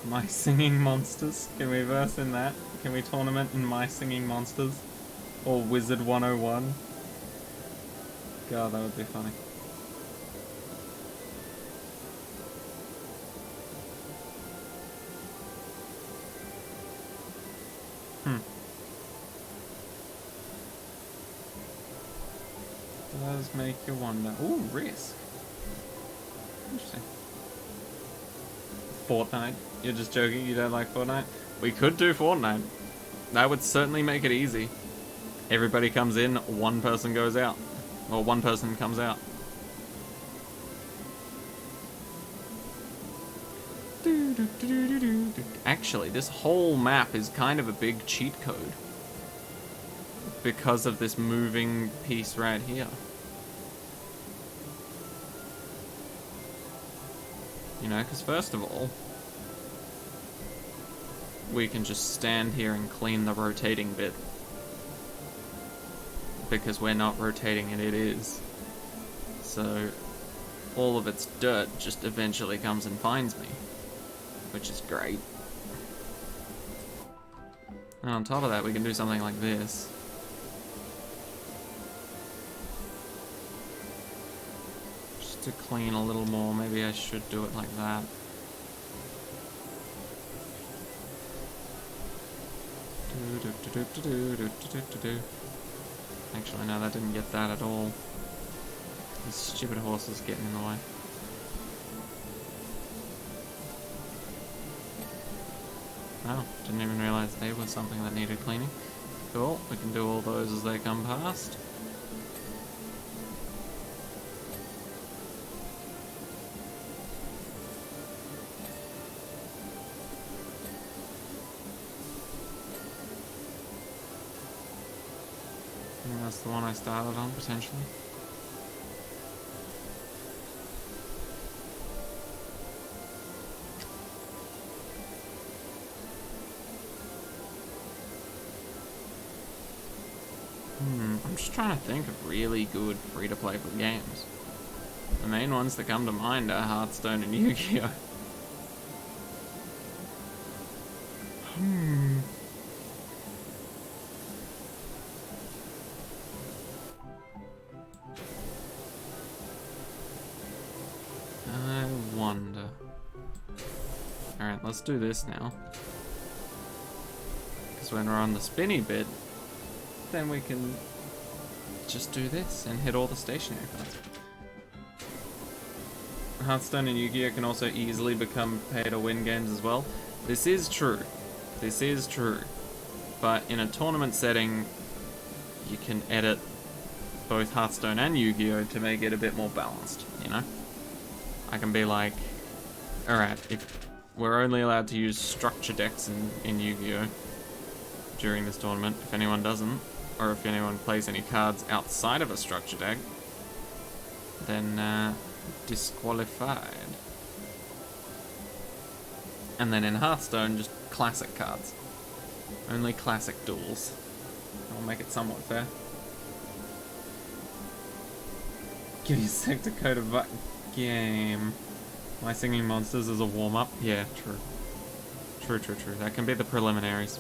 My Singing Monsters. Can we verse in that? Can we tournament in My Singing Monsters? Or Wizard 101? God, that would be funny. Does make you wonder. Ooh, Risk. Interesting. Fortnite. You're just joking, you don't like Fortnite? We could do Fortnite. That would certainly make it easy. Everybody comes in, one person goes out. Or one person comes out. Actually, this whole map is kind of a big cheat code. Because of this moving piece right here. You know, because first of all, we can just stand here and clean the rotating bit. Because we're not rotating it, it is. So, all of its dirt just eventually comes and finds me. Which is great. And on top of that, we can do something like this. To clean a little more, maybe I should do it like that. Actually, no, that didn't get that at all. These stupid horses getting in the way. Oh, didn't even realize they were something that needed cleaning. Cool, we can do all those as they come past. That's the one I started on, potentially. I'm just trying to think of really good free-to-play games. The main ones that come to mind are Hearthstone and Yu-Gi-Oh! Alright, let's do this now. Because when we're on the spinny bit, then we can just do this and hit all the stationary cards. Hearthstone and Yu-Gi-Oh! Can also easily become pay-to-win games as well. This is true. This is true. But in a tournament setting, you can edit both Hearthstone and Yu-Gi-Oh! To make it a bit more balanced, you know? I can be like, alright, if we're only allowed to use structure decks in Yu-Gi-Oh! During this tournament, if anyone doesn't, or if anyone plays any cards outside of a structure deck, then disqualified. And then in Hearthstone, just classic cards. Only classic duels. That'll make it somewhat fair. Give you sector code of game. Am I singing monsters as a warm-up? Yeah, true. True. That can be the preliminaries.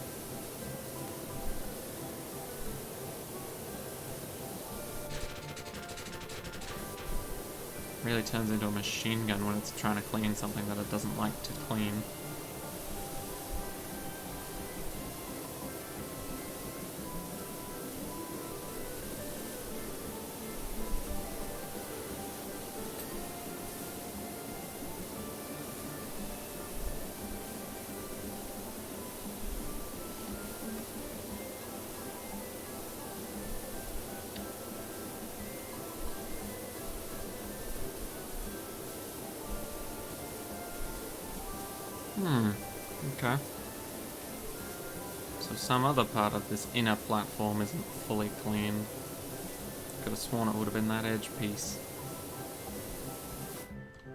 Really turns into a machine gun when it's trying to clean something that it doesn't like to clean. Okay. So some other part of this inner platform isn't fully clean. Could have sworn it would have been that edge piece.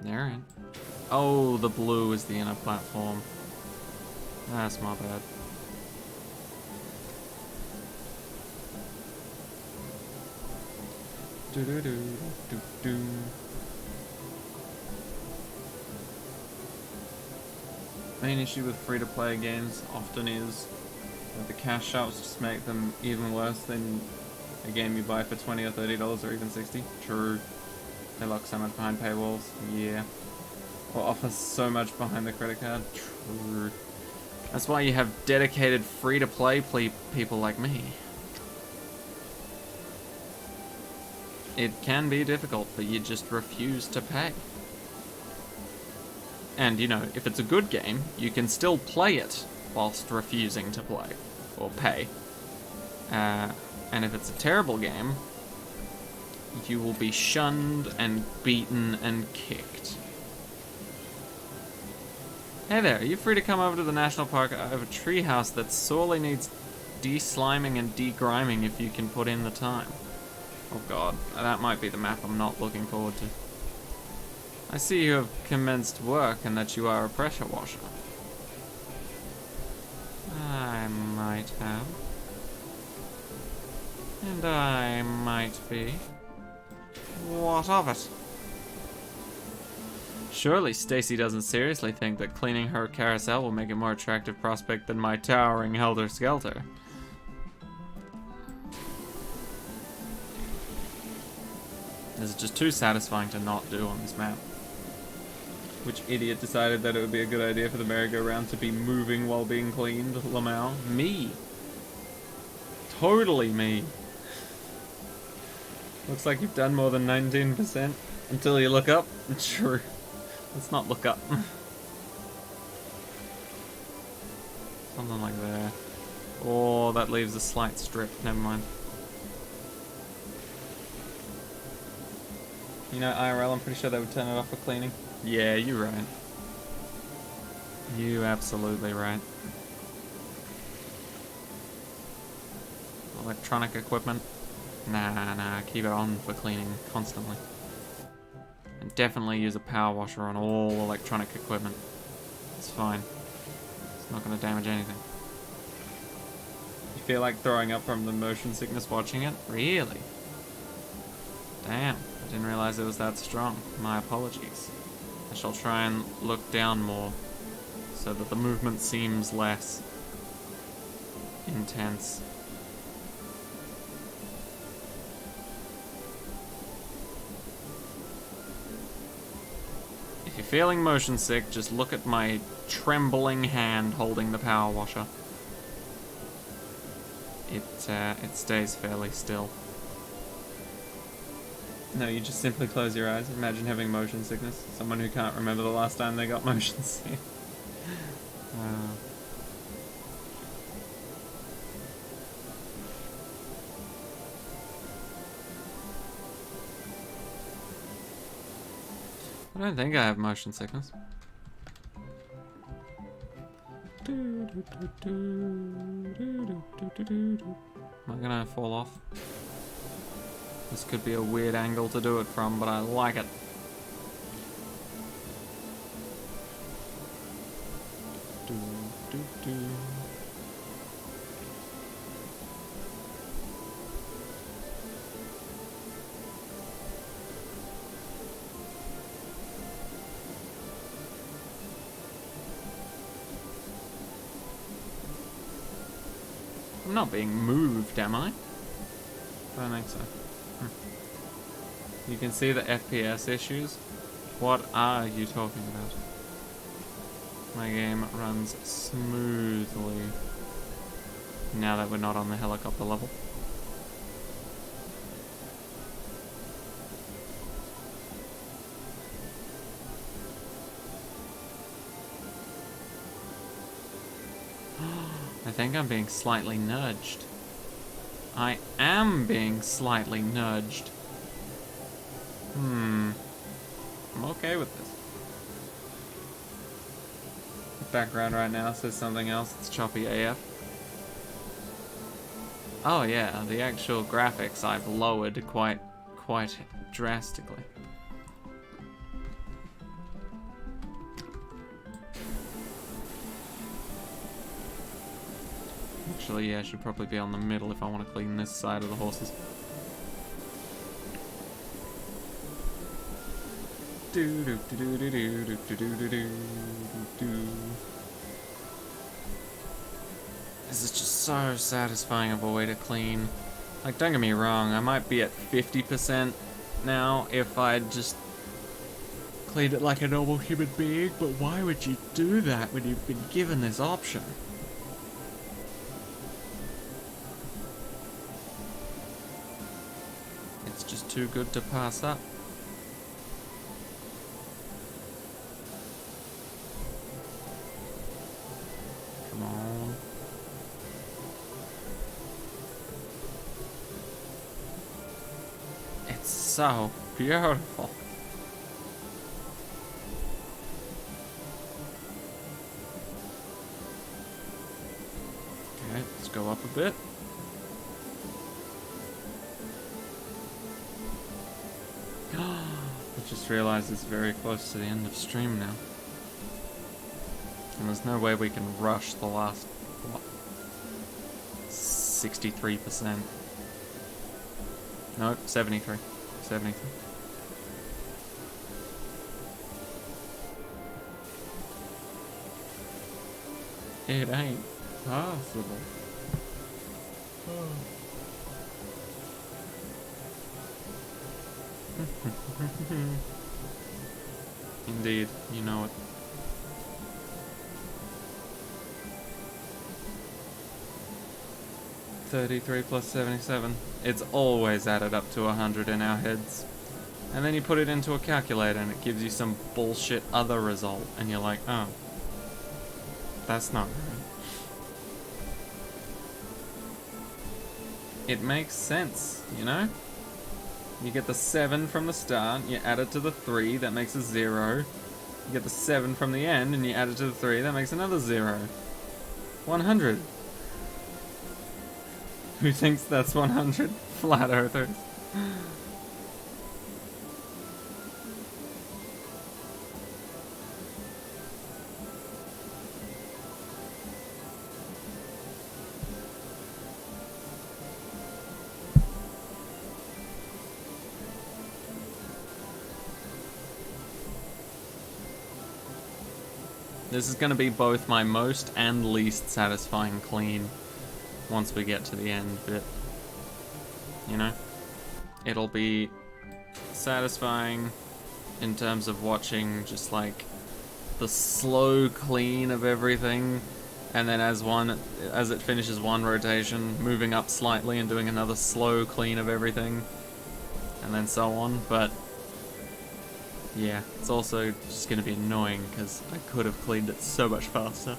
Alright. Oh, the blue is the inner platform. That's my bad. Do-do-do-do-do. Main issue with free-to-play games often is that the cash shops just make them even worse than a game you buy for $20 or $30 or even $60. True. They lock so much behind paywalls. Yeah. Or offer so much behind the credit card. True. That's why you have dedicated free-to-play people like me. It can be difficult, but you just refuse to pay. And, you know, if it's a good game, you can still play it whilst refusing to play, or pay. And if it's a terrible game, you will be shunned and beaten and kicked. Hey there, are you free to come over to the national park? I have a treehouse that sorely needs de-sliming and de-griming if you can put in the time. Oh god, that might be the map I'm not looking forward to. I see you have commenced work and that you are a pressure washer. I might have. And I might be. What of it? Surely Stacy doesn't seriously think that cleaning her carousel will make a more attractive prospect than my towering helter-skelter. This is just too satisfying to not do on this map. Which idiot decided that it would be a good idea for the merry-go-round to be moving while being cleaned? Lamau? Me. Totally me. Looks like you've done more than 19% until you look up. True. Let's not look up. Something like that. Oh, that leaves a slight strip. Never mind. You know, IRL, I'm pretty sure they would turn it off for cleaning. Yeah, you're right. You absolutely right. Electronic equipment? Nah, keep it on for cleaning constantly. And definitely use a power washer on all electronic equipment. It's fine. It's not going to damage anything. You feel like throwing up from the motion sickness watching it? Really? Damn, I didn't realize it was that strong. My apologies. I shall try and look down more so that the movement seems less intense. If you're feeling motion sick, just look at my trembling hand holding the power washer. It stays fairly still. No, you just simply close your eyes. Imagine having motion sickness. Someone who can't remember the last time they got motion sick. I don't think I have motion sickness. Am I gonna fall off? This could be a weird angle to do it from, but I like it. I'm not being moved, am I? I don't think so. You can see the FPS issues. What are you talking about? My game runs smoothly now that we're not on the helicopter level. I think I'm being slightly nudged. I am being slightly nudged. I'm okay with this. The background right now says something else. It's choppy AF. Oh yeah, the actual graphics I've lowered quite drastically. Actually, yeah, I should probably be on the middle if I want to clean this side of the horses. This is just so satisfying of a way to clean. Like, don't get me wrong, I might be at 50% now if I just cleaned it like a normal human being, but why would you do that when you've been given this option? It's just too good to pass up. Come on. It's so beautiful. Okay, let's go up a bit. I just realized it's very close to the end of stream now. And there's no way we can rush the last, what, 63%. Nope, 73. 73. It ain't possible. Oh. Indeed, you know it. $33 plus 77. It's always added up to 100 in our heads. And then you put it into a calculator and it gives you some bullshit other result. And you're like, oh, that's not right. It makes sense, you know? You get the 7 from the start, you add it to the 3, that makes a 0. You get the 7 from the end, and you add it to the 3, that makes another 0. 100. Who thinks that's 100? Flat earthers. This is going to be both my most and least satisfying clean once we get to the end bit. You know? It'll be satisfying in terms of watching just like the slow clean of everything, and then as it finishes one rotation, moving up slightly and doing another slow clean of everything, and then so on. But yeah, it's also just going to be annoying because I could have cleaned it so much faster.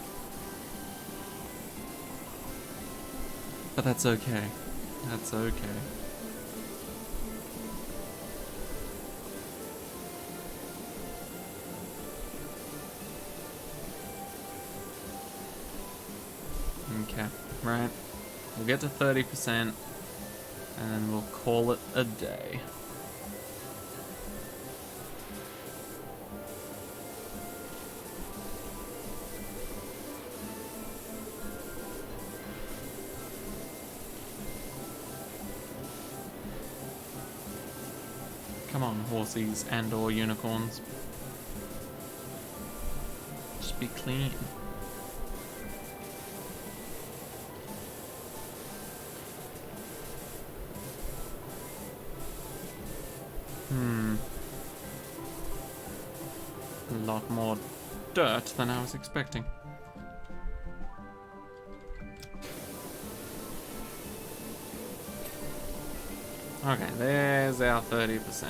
But that's okay. That's okay. Okay, right. We'll get to 30%, and then we'll call it a day. Come on, horsies and or unicorns. Just be clean. A lot more dirt than I was expecting. Okay, there's our 30%.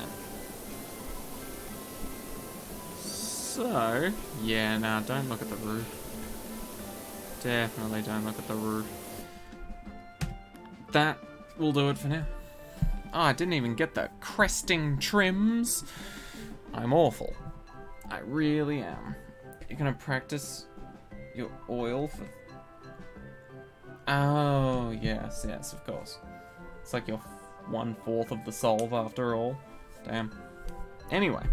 So, yeah, now don't look at the roof. Definitely don't look at the roof. That will do it for now. Oh, I didn't even get the cresting trims. I'm awful. I really am. You're gonna practice your oil for... Oh, yes, yes, of course. It's like your 1/4 of the solve after all. Damn. Anyway.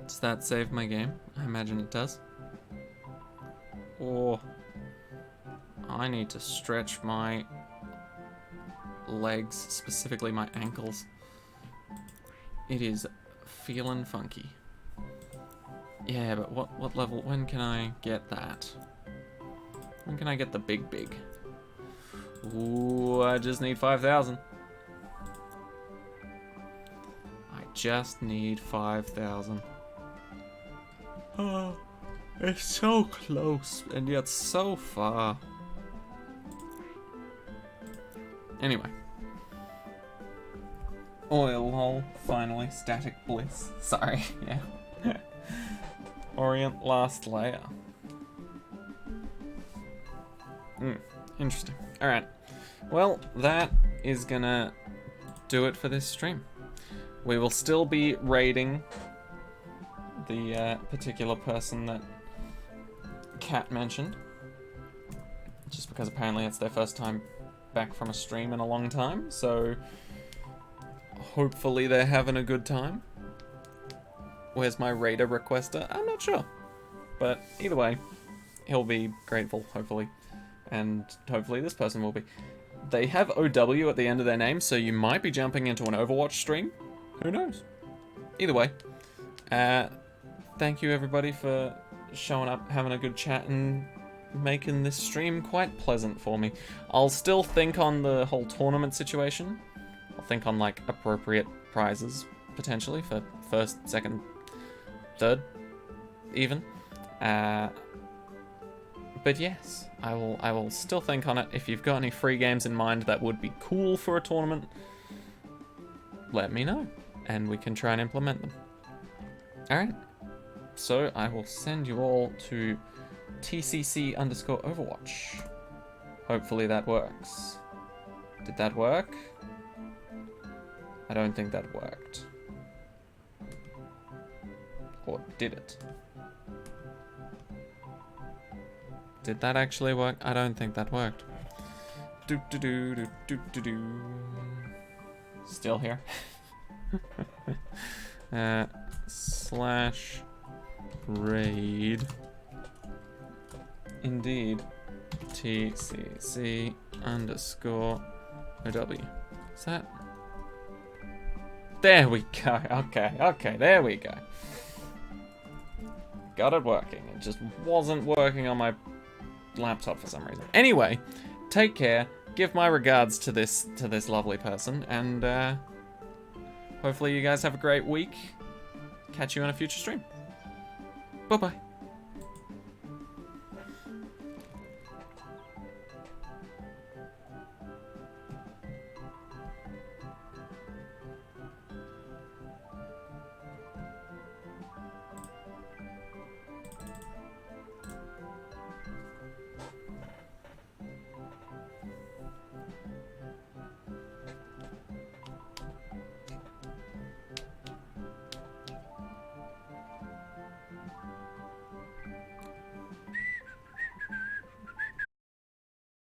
Does that save my game? I imagine it does. Or... I need to stretch my legs, specifically my ankles. It is feeling funky. Yeah, but what level? When can I get that? When can I get the big? Ooh, I just need 5,000. I just need 5,000. Oh, it's so close and yet so far. Anyway. Oil hole, finally. Static bliss. Sorry, yeah. Orient last layer. Interesting. Alright. Well, that is gonna do it for this stream. We will still be raiding the particular person that Kat mentioned. Just because apparently it's their first time back from a stream in a long time, so hopefully they're having a good time. Where's my raider requester? I'm not sure. But either way, he'll be grateful, hopefully. And hopefully this person will be. They have OW at the end of their name, so you might be jumping into an Overwatch stream. Who knows? Either way, thank you everybody for showing up, having a good chat, and making this stream quite pleasant for me. I'll still think on the whole tournament situation. I'll think on like appropriate prizes, potentially, for first, second, third, even. But yes, I will still think on it. If you've got any free games in mind that would be cool for a tournament, let me know, and we can try and implement them. Alright, so I will send you all to TCC_Overwatch. Hopefully that works. Did that work? I don't think that worked. Or did it? Did that actually work? I don't think that worked. Still here. Slash raid. Indeed. TCC_OW. Is that? There we go. Okay, there we go. Got it working. It just wasn't working on my laptop for some reason. Anyway, take care. Give my regards to this lovely person, and Hopefully you guys have a great week. Catch you on a future stream. Bye-bye.